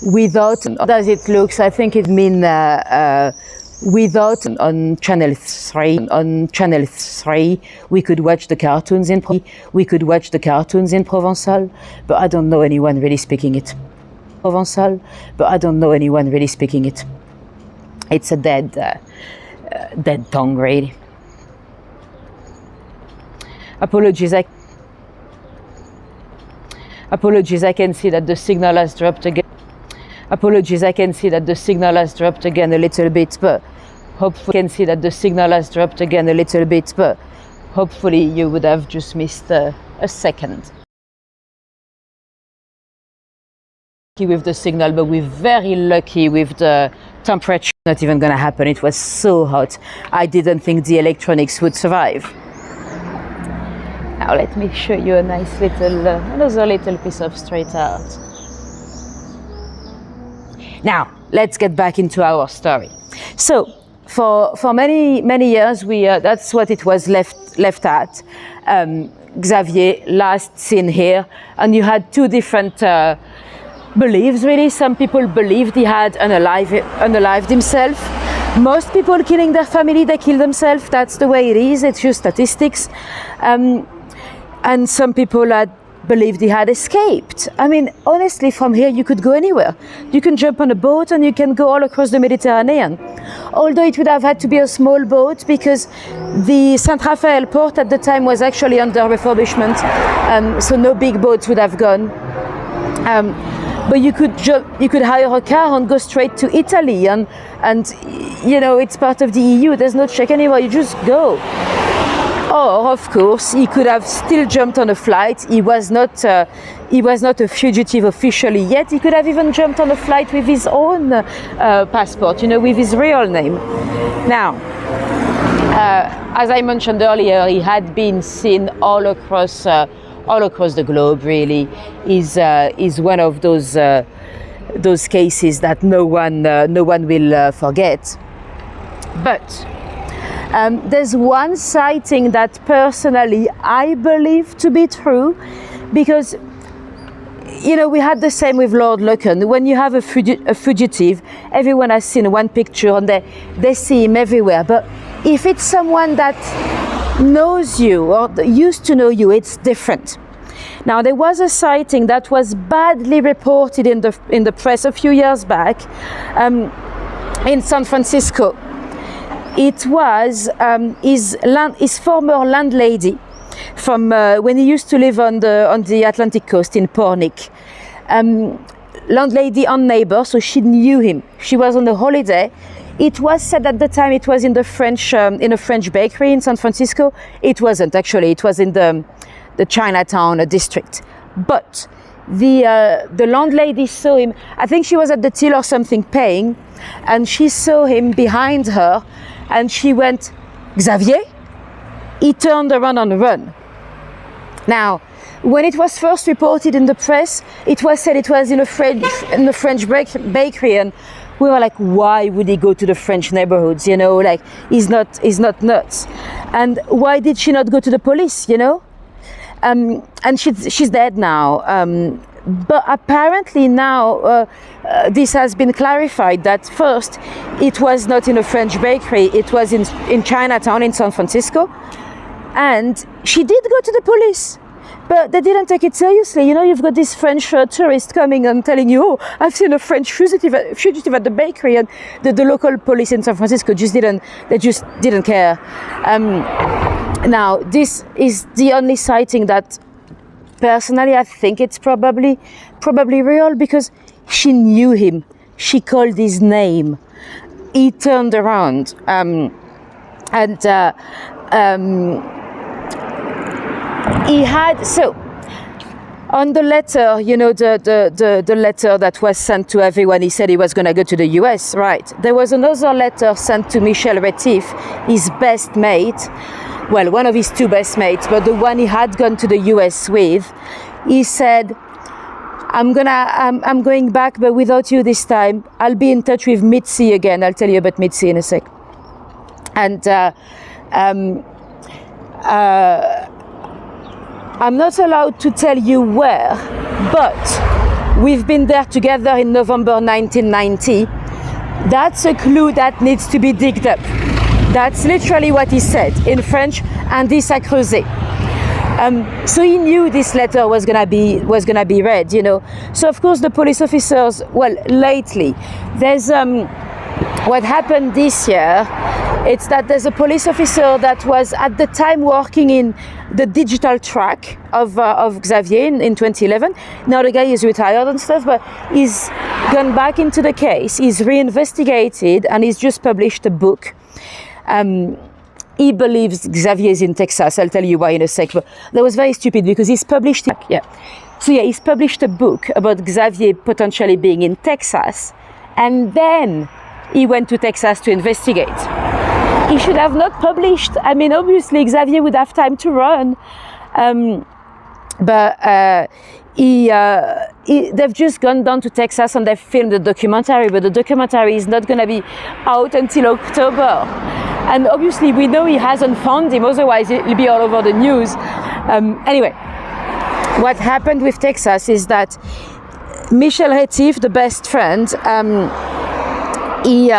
without as it looks. I think it means without on channel 3. On channel 3 we could watch the cartoons in Provençal, but I don't know anyone really speaking it. Provençal, but I don't know anyone really speaking it. It's a dead tongue, really. Apologies, I can see that the signal has dropped again. Apologies, I can see that the signal has dropped again a little bit, but hopefully you would have just missed a second. With the signal, but we're very lucky with the temperature. Not even gonna happen. It was so hot. I didn't think the electronics would survive. Now let me show you a nice little, another little piece of straight art. Now let's get back into our story. So for many years that's what it was left at. Xavier last seen here, and you had two different beliefs, really. Some people believed he had unalived himself. Most people killing their family, they kill themselves. That's the way it is. It's just statistics. And some people had believed he had escaped. I mean, honestly, from here you could go anywhere. You can jump on a boat and you can go all across the Mediterranean. Although it would have had to be a small boat, because the Saint Raphael port at the time was actually under refurbishment, so no big boats would have gone. But you could hire a car and go straight to Italy, and you know, it's part of the EU. There's no check anywhere. You just go. Or, of course, he could have still jumped on a flight. He was not a fugitive officially yet. He could have even jumped on a flight with his own passport, you know, with his real name. Now, as I mentioned earlier, he had been seen all across the globe. Really, is one of those cases that no one will forget. But there's one sighting that personally I believe to be true, because, you know, we had the same with Lord Lucan. When you have a fugitive, everyone has seen one picture and they see him everywhere. But if it's someone that knows you or used to know you, it's different. Now, there was a sighting that was badly reported in the press a few years back in San Francisco. It was his former landlady from when he used to live on the Atlantic coast in Pornic. Landlady and neighbor, so she knew him. She was on a holiday. It was said at the time it was in a French bakery in San Francisco. It wasn't actually. It was in the Chinatown district. But the landlady saw him. I think she was at the till or something paying, and she saw him behind her. And she went, "Xavier?" He turned around and ran. Now, when it was first reported in the press, it was said it was in the French bakery, and we were like, why would he go to the French neighborhoods? You know, like he's not nuts. And why did she not go to the police? You know, and she's dead now. But apparently now this has been clarified that first it was not in a French bakery, it was in Chinatown in San Francisco, and she did go to the police, but they didn't take it seriously. You know, you've got this French tourist coming and telling you, oh, I've seen a French fugitive at the bakery, and the local police in San Francisco just didn't care. Now, this is the only sighting that personally I think it's probably real, because she knew him. She called his name. He turned around he had, so on the letter, you know, the letter that was sent to everyone, he said he was going to go to the US, right? There was another letter sent to Michel Rétif, his best mate. Well, one of his two best mates, but the one he had gone to the US with. He said, I'm going back, but without you this time. I'll be in touch with Mitzi again. I'll tell you about Mitzi in a sec. And I'm not allowed to tell you where, but we've been there together in November 1990. That's a clue that needs to be digged up. That's literally what he said in French, and this a creusé. So he knew this letter was gonna be read, you know. So of course the police officers, well, lately, there's what happened this year. It's that there's a police officer that was at the time working in the digital track of Xavier in 2011. Now the guy is retired and stuff, but he's gone back into the case. He's reinvestigated and he's just published a book. He believes Xavier is in Texas. I'll tell you why in a sec. But that was very stupid because he's published he's published a book about Xavier potentially being in Texas, and then he went to Texas to investigate. He should have not published. I mean, obviously Xavier would have time to run, but they've just gone down to Texas and they've filmed a documentary, but the documentary is not going to be out until October. And obviously we know he hasn't found him, otherwise it'll be all over the news. Anyway, what happened with Texas is that Michel Rétif, the best friend, he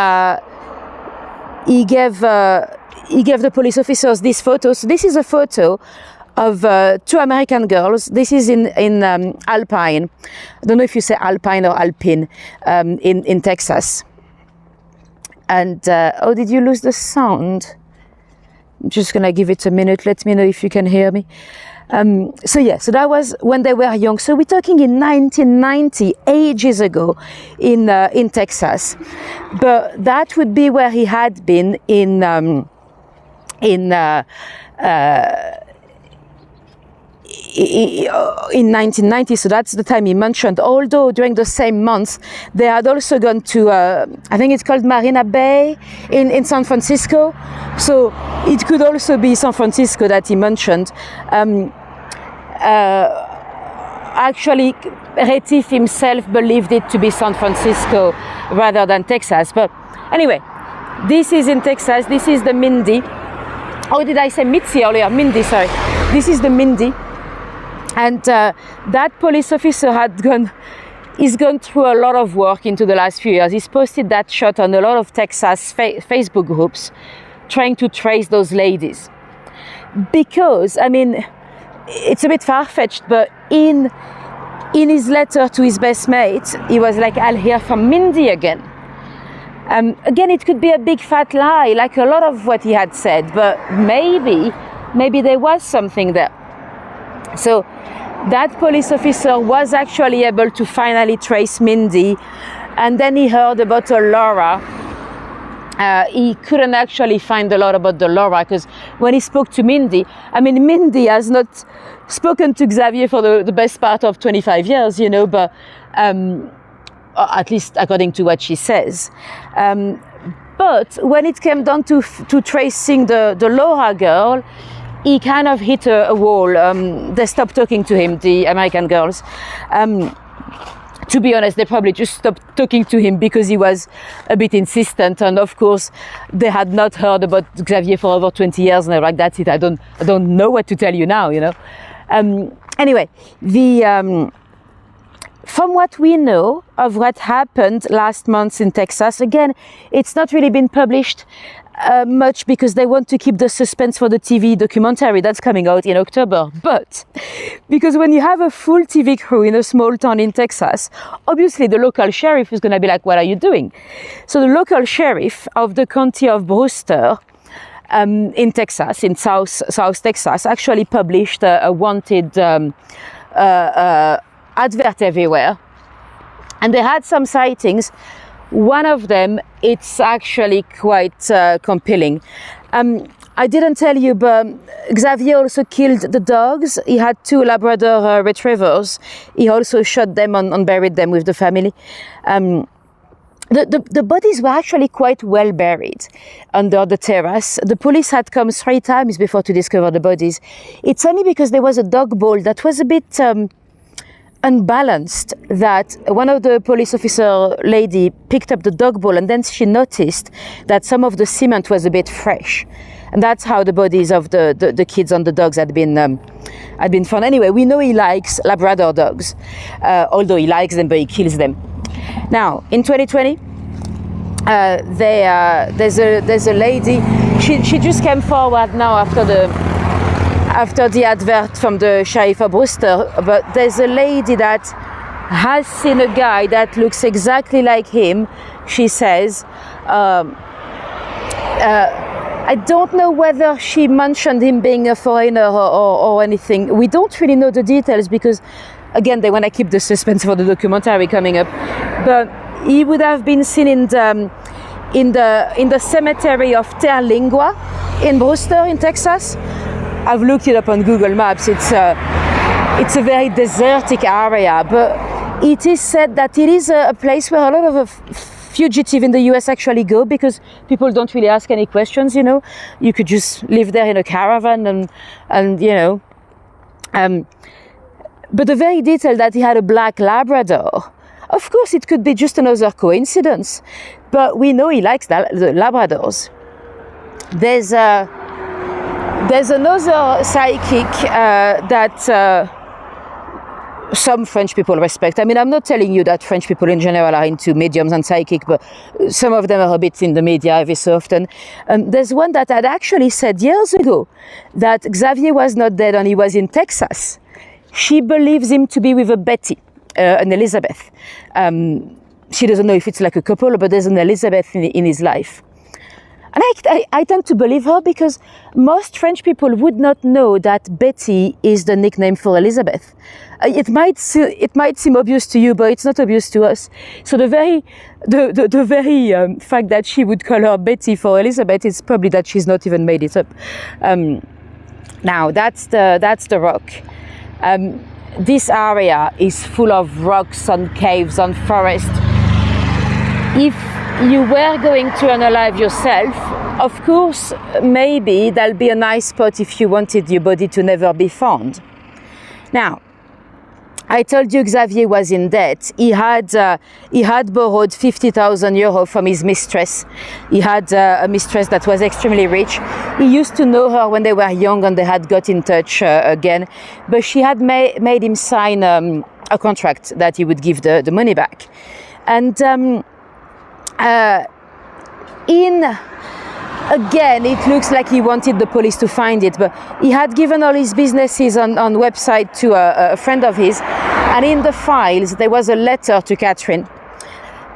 gave the police officers this photo. So this is a photo of two American girls. This is in Alpine. I don't know if you say Alpine or Alpine in Texas. And oh, did you lose the sound? I'm just gonna give it a minute. Let me know if you can hear me. So that was when they were young. So we're talking in 1990, ages ago, in Texas. But that would be where he had been in 1990, so that's the time he mentioned. Although during the same month, they had also gone to, I think it's called Marina Bay in San Francisco. So it could also be San Francisco that he mentioned. Actually, Rétif himself believed it to be San Francisco rather than Texas. But anyway, this is in Texas. This is the Mindy. Oh, did I say Mitzi earlier? Mindy, sorry. This is the Mindy. And that police officer he's gone through a lot of work into the last few years. He's posted that shot on a lot of Texas Facebook groups, trying to trace those ladies. Because, I mean, it's a bit far-fetched, but in his letter to his best mate, he was like, I'll hear from Mindy again. Again, it could be a big fat lie, like a lot of what he had said, but maybe there was something there. So that police officer was actually able to finally trace Mindy, and then he heard about Laura. He couldn't actually find a lot about the Laura, because when he spoke to Mindy, I mean, Mindy has not spoken to Xavier for the best part of 25 years, you know, but at least according to what she says. But when it came down to tracing the Laura girl, he kind of hit a wall. They stopped talking to him, the American girls. To be honest, they probably just stopped talking to him because he was a bit insistent. And of course, they had not heard about Xavier for over 20 years. And they're like, that's it. I don't know what to tell you now, you know. Anyway, from what we know of what happened last month in Texas, again, it's not really been published much because they want to keep the suspense for the TV documentary that's coming out in October. But because when you have a full TV crew in a small town in Texas, obviously the local sheriff is going to be like, what are you doing? So the local sheriff of the county of Brewster in Texas, in South Texas, actually published a wanted advert everywhere. And they had some sightings. One of them, it's actually quite compelling. I didn't tell you, but Xavier also killed the dogs. He had 2 Labrador retrievers. He also shot them and buried them with the family. The bodies were actually quite well buried under the terrace. The police had come 3 times before to discover the bodies. It's only because there was a dog bowl that was a bit unbalanced that one of the police officer lady picked up the dog bowl, and then she noticed that some of the cement was a bit fresh. And that's how the bodies of the kids and the dogs had been found. Anyway, we know he likes Labrador dogs, although he likes them, but he kills them. Now, in 2020, there's a lady. She just came forward now after the advert from the Sheriff of Brewster. But there's a lady that has seen a guy that looks exactly like him. She says. I don't know whether she mentioned him being a foreigner or anything. We don't really know the details because, again, they want to keep the suspense for the documentary coming up. But he would have been seen in the cemetery of Terlingua in Brewster, in Texas. I've looked it up on Google Maps. It's a very desertic area, but it is said that it is a place where a lot of fugitive in the US actually go, because people don't really ask any questions, you know. You could just live there in a caravan and you know. But the very detail that he had a black Labrador, of course it could be just another coincidence, but we know he likes the Labradors. There's another psychic that some French people respect. I mean, I'm not telling you that French people in general are into mediums and psychic, but some of them are a bit in the media every so often. There's one that had actually said years ago that Xavier was not dead and he was in Texas. She believes him to be with a Betty, an Elizabeth. She doesn't know if it's like a couple, but there's an Elizabeth in his life. And I tend to believe her because most French people would not know that Betty is the nickname for Elizabeth. It might seem obvious to you, but it's not obvious to us. So the very fact that she would call her Betty for Elizabeth is probably that she's not even made it up. Now that's the rock. This area is full of rocks and caves and forest. If you were going to unalive yourself, of course, maybe that'll be a nice spot if you wanted your body to never be found. Now, I told you Xavier was in debt. He had borrowed 50,000 euros from his mistress. He had a mistress that was extremely rich. He used to know her when they were young and they had got in touch again. But she had made him sign a contract that he would give the money back. And again, it looks like he wanted the police to find it, but he had given all his businesses on website to a friend of his, and in the files there was a letter to Catherine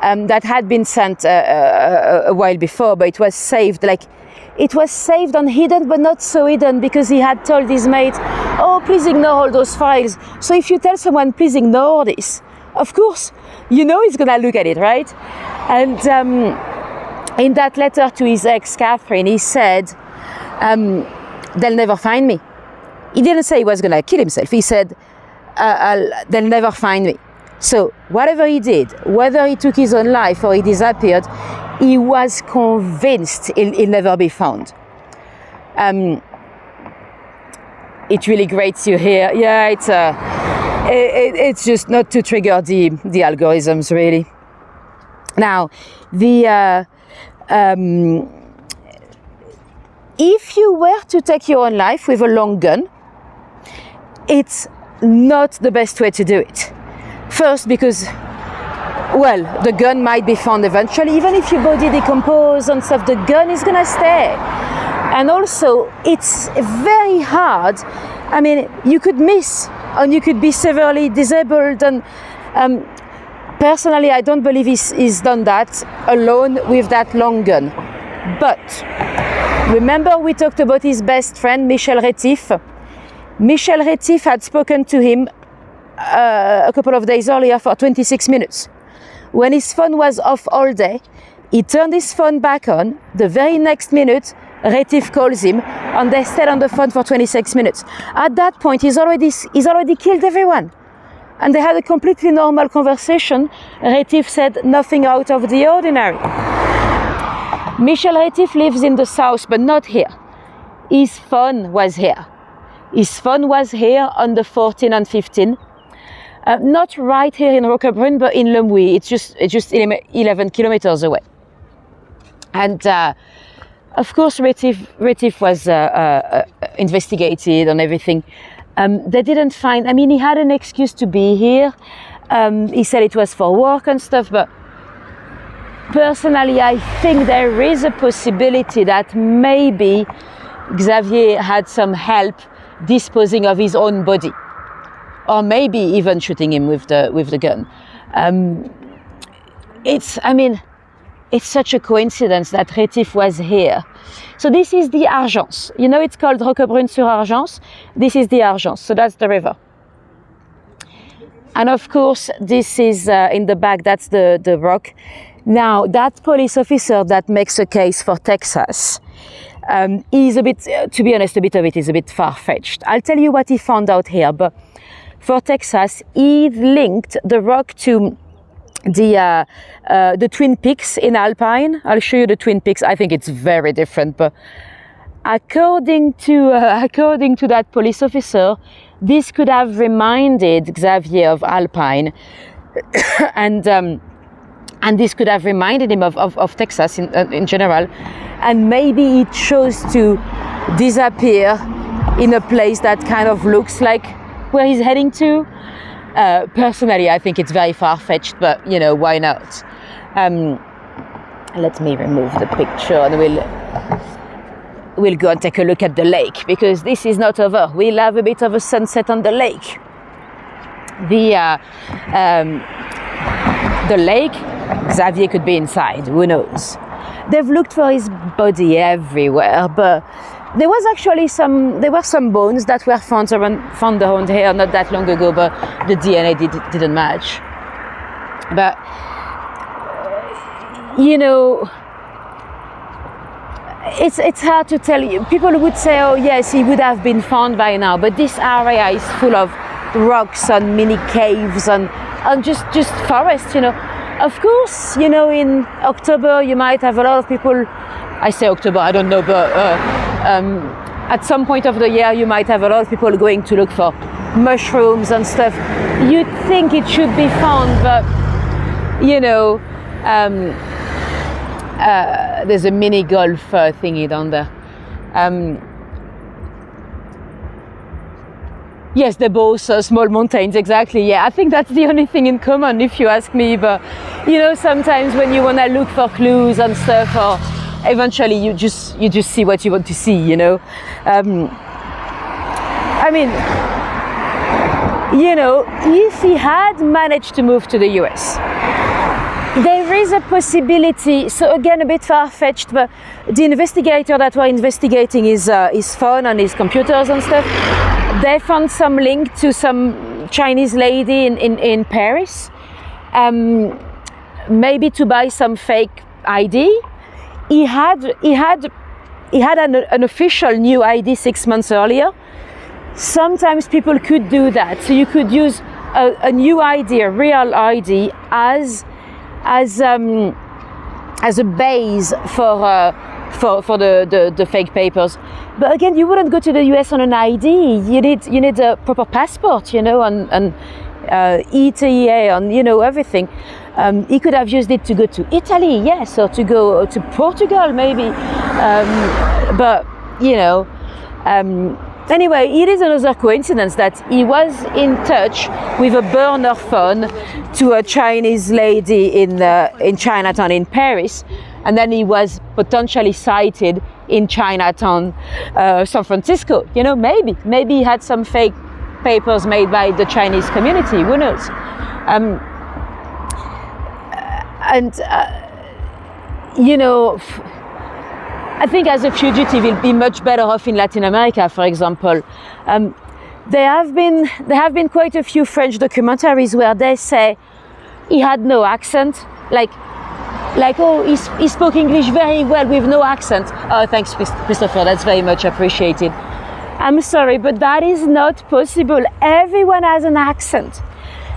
that had been sent a while before, but it was saved and hidden, but not so hidden, because he had told his mate, oh, please ignore all those files. So if you tell someone, please ignore this, of course, you know he's gonna look at it, right? And in that letter to his ex, Catherine, he said, they'll never find me. He didn't say he was going to kill himself. He said, they'll never find me. So whatever he did, whether he took his own life or he disappeared, he was convinced he'll never be found. It really grates you here. Yeah, it's just not to trigger the algorithms, really. Now, if you were to take your own life with a long gun, it's not the best way to do it. First, because, well, the gun might be found eventually. Even if your body decomposes and stuff, the gun is gonna stay. And also, it's very hard. I mean, you could miss, and you could be severely disabled. And personally, I don't believe he's done that alone with that long gun. But remember, we talked about his best friend, Michel Rétif. Michel Rétif had spoken to him a couple of days earlier for 26 minutes. When his phone was off all day, he turned his phone back on. The very next minute, Rétif calls him, and they stayed on the phone for 26 minutes. At that point, he's already killed everyone. And they had a completely normal conversation. Rétif said nothing out of the ordinary. Michel Rétif lives in the south, but not here. His phone was here. His phone was here on the 14 and 15. Not right here in Roquebrune, but in Lemuy. It's just 11 kilometers away. And of course, Retief was investigated and everything. They didn't find, I mean, he had an excuse to be here. He said it was for work and stuff, but personally, I think there is a possibility that maybe Xavier had some help disposing of his own body, or maybe even shooting him with the gun. It's such a coincidence that Retief was here. So this is the Argens. You know, it's called Roquebrune-sur-Argens. This is the Argens, so that's the river. And of course, this is in the back, that's the rock. Now, that police officer that makes a case for Texas is a bit, to be honest, a bit of it is a bit far-fetched. I'll tell you what he found out here, but for Texas, he linked the rock to the Twin Peaks in Alpine. I'll show you the Twin Peaks. I think it's very different, but according to that police officer, this could have reminded Xavier of Alpine, and this could have reminded him of Texas in general, and maybe he chose to disappear in a place that kind of looks like where he's heading to. Personally, I think it's very far-fetched, but you know, why not? Let me remove the picture and we'll go and take a look at the lake, because this is not over. We'll have a bit of a sunset on the lake. The lake, Xavier could be inside, who knows? They've looked for his body everywhere, but there were some bones that were found around here not that long ago, but the DNA didn't match. But you know, it's hard to tell you. People would say, oh yes, he would have been found by now, but this area is full of rocks and mini caves and just forests, you know. Of course, you know, in October you might have a lot of people, I say October, I don't know, but at some point of the year you might have a lot of people going to look for mushrooms and stuff. You'd think it should be found, but you know, there's a mini golf thingy down there. Yes, they're both small mountains, exactly. Yeah, I think that's the only thing in common, if you ask me. But you know, sometimes when you want to look for clues and stuff, or eventually you just see what you want to see, you know. I mean, you know, if he had managed to move to the US, there is a possibility. So again, a bit far-fetched, but the investigator that were investigating his phone and his computers and stuff, they found some link to some Chinese lady in Paris, maybe to buy some fake ID. He had an official new ID 6 months earlier. Sometimes people could do that, so you could use a new ID, a real ID, as a base for the fake papers. But again, you wouldn't go to the US on an ID. You need a proper passport, you know, and ETA, and you know, everything. He could have used it to go to Italy, yes, or to go to Portugal, maybe. But you know, anyway, it is another coincidence that he was in touch with a burner phone to a Chinese lady in Chinatown in Paris, and then he was potentially sighted in Chinatown, San Francisco. You know, maybe he had some fake papers made by the Chinese community. Who knows? You know, I think as a fugitive, he'll be much better off in Latin America, for example. There have been quite a few French documentaries where they say he had no accent, like oh, he spoke English very well with no accent. Oh, thanks, Christopher, that's very much appreciated. I'm sorry, but that is not possible. Everyone has an accent.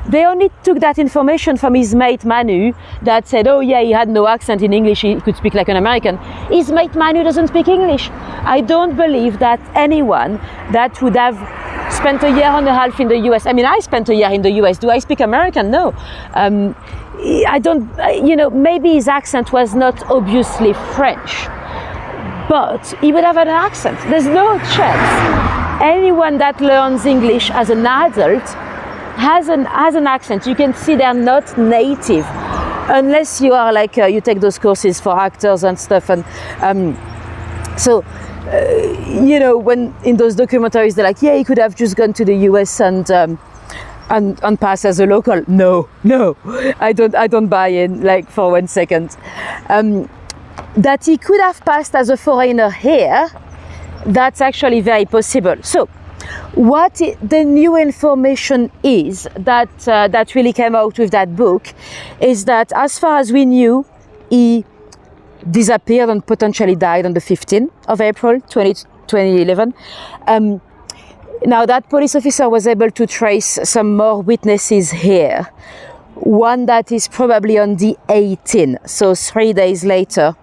They only took that information from his mate Manu that said, oh yeah, he had no accent in English, he could speak like an American. His mate Manu doesn't speak English. I don't believe that anyone that would have spent a year and a half in the US. I mean, I spent a year in the US. Do I speak American? No. I don't, you know, maybe his accent was not obviously French, but he would have an accent. There's no chance anyone that learns English as an adult has an accent. You can see they're not native, unless you are like, you take those courses for actors and stuff. And so, you know, when in those documentaries, they're like, yeah, he could have just gone to the US and pass as a local. No, I don't buy in, like, for 1 second. That he could have passed as a foreigner here, that's actually very possible. So what the new information is that really came out with that book is that, as far as we knew, he disappeared and potentially died on the 15th of April 2011. Now, that police officer was able to trace some more witnesses here. One that is probably on the 18th, so 3 days later,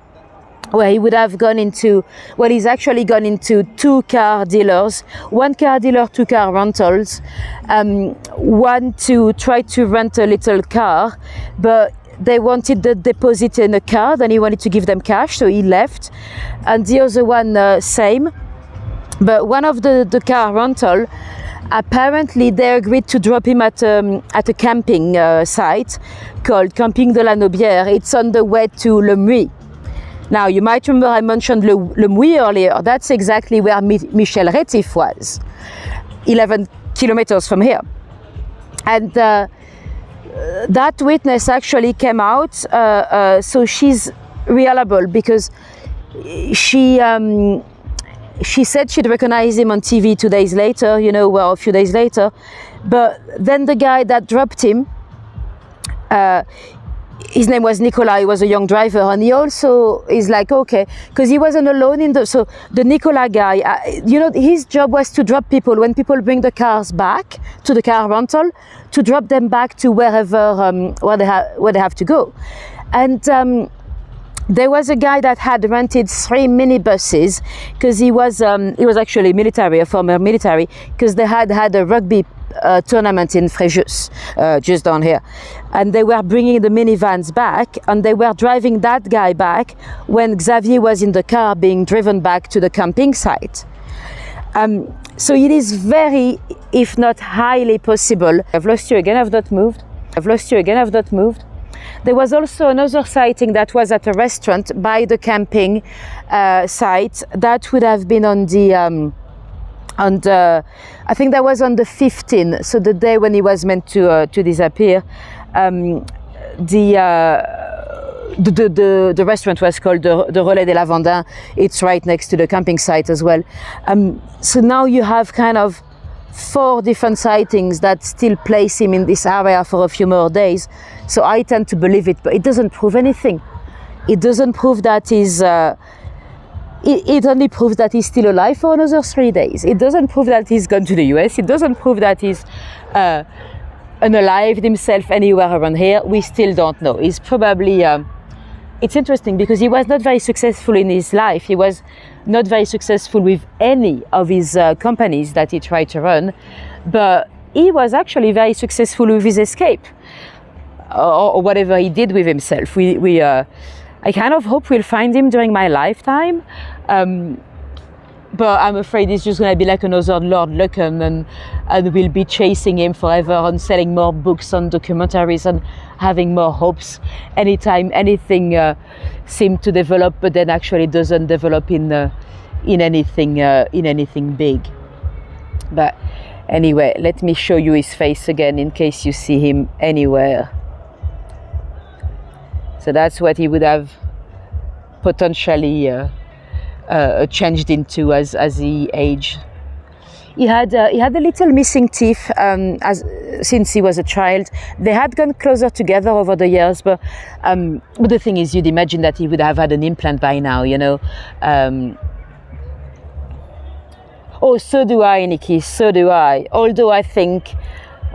where he would have gone into, well, he's actually gone into 2 car dealers, 1 car dealer, 2 car rentals, one to try to rent a little car, but they wanted the deposit in a car, then he wanted to give them cash, so he left. And the other one, same. But one of the car rental, apparently they agreed to drop him at a camping site called Camping de la Nobière. It's on the way to Le Muy. Now, you might remember I mentioned Le Muy earlier. That's exactly where Michel Rétif was, 11 kilometers from here. And that witness actually came out, so she's reliable because she said she'd recognize him on TV 2 days later, you know, well, a few days later. But then the guy that dropped him, his name was Nicolas, he was a young driver, and he also is like, okay, because he wasn't alone in so the Nicolas guy, you know, his job was to drop people, when people bring the cars back to the car rental, to drop them back to wherever, where they have to go. And there was a guy that had rented 3 minibuses because he was actually military, a former military, because they had a rugby tournament in Fréjus, just down here, and they were bringing the minivans back, and they were driving that guy back when Xavier was in the car being driven back to the camping site. So it is very, if not highly possible. I've lost you again, I've not moved. There was also another sighting that was at a restaurant by the camping site. That would have been on the I think that was on the 15th, so the day when he was meant to disappear. The restaurant was called the Relais des Lavandins. It's right next to the camping site as well. So now you have kind of 4 different sightings that still place him in this area for a few more days. So I tend to believe it, but it doesn't prove anything. It doesn't prove that he's it only proves that he's still alive for another 3 days. It doesn't prove that he's gone to the US. It doesn't prove that he's unalived himself anywhere around here. We still don't know. He's probably, it's interesting because he was not very successful in his life. He was not very successful with any of his companies that he tried to run, but he was actually very successful with his escape or whatever he did with himself. I kind of hope we'll find him during my lifetime, but I'm afraid it's just going to be like another Lord Lucan, and we'll be chasing him forever and selling more books and documentaries and having more hopes anytime anything seems to develop, but then actually doesn't develop in anything big. But anyway, let me show you his face again in case you see him anywhere. So that's what he would have potentially changed into as he aged. He had a little missing teeth since he was a child. They had gone closer together over the years, but the thing is, you'd imagine that he would have had an implant by now, you know. Oh, so do I, Nikki, so do I. Although I think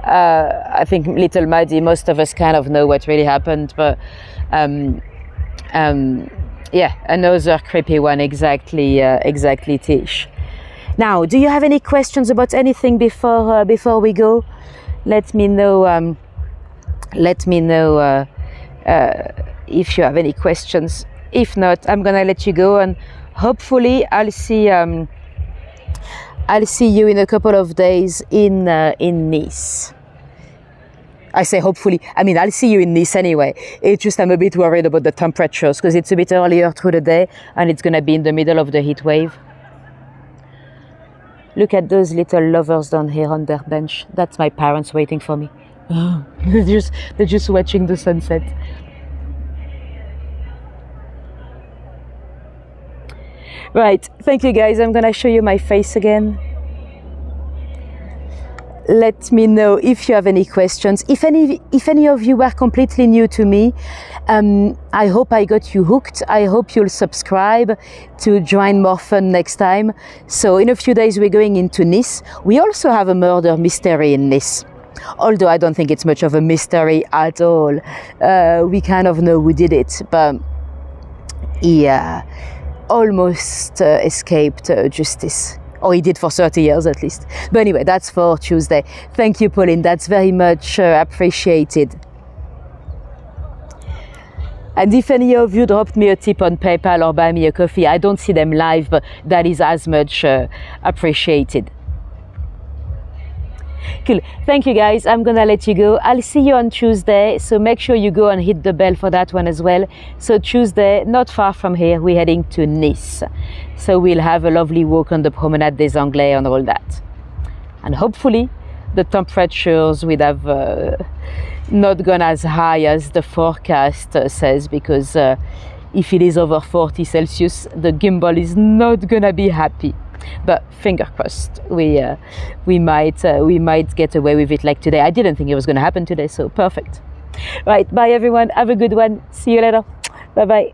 little Maddie, most of us kind of know what really happened, but yeah, another creepy one, exactly Tish. Now, do you have any questions about anything before we go? Let me know. If you have any questions. If not, I'm gonna let you go, and hopefully I'll see you in a couple of days in Nice. I say hopefully, I mean I'll see you in Nice anyway. It's just I'm a bit worried about the temperatures because it's a bit earlier through the day and it's gonna be in the middle of the heat wave. Look at those little lovers down here on their bench. That's my parents waiting for me. They're just watching the sunset. Right, thank you guys. I'm gonna show you my face again. Let me know if you have any questions. If any of you are completely new to me, I hope I got you hooked. I hope you'll subscribe to join more fun next time. So in a few days we're going into Nice. We also have a murder mystery in Nice. Although I don't think it's much of a mystery at all. We kind of know who did it, but he almost escaped justice. Or he did for 30 years at least. But anyway, that's for Tuesday. Thank you, Pauline. That's very much appreciated. And if any of you dropped me a tip on PayPal or buy me a coffee, I don't see them live, but that is as much appreciated. Cool. Thank you guys. I'm gonna let you go. I'll see you on Tuesday, so make sure you go and hit the bell for that one as well. So Tuesday, not far from here, we're heading to Nice. So we'll have a lovely walk on the Promenade des Anglais and all that. And hopefully the temperatures will have not gone as high as the forecast says, because if it is over 40 Celsius, the gimbal is not gonna be happy. But finger crossed, we might get away with it like today. I didn't think it was going to happen today, so perfect. Right, bye everyone. Have a good one. See you later. Bye bye.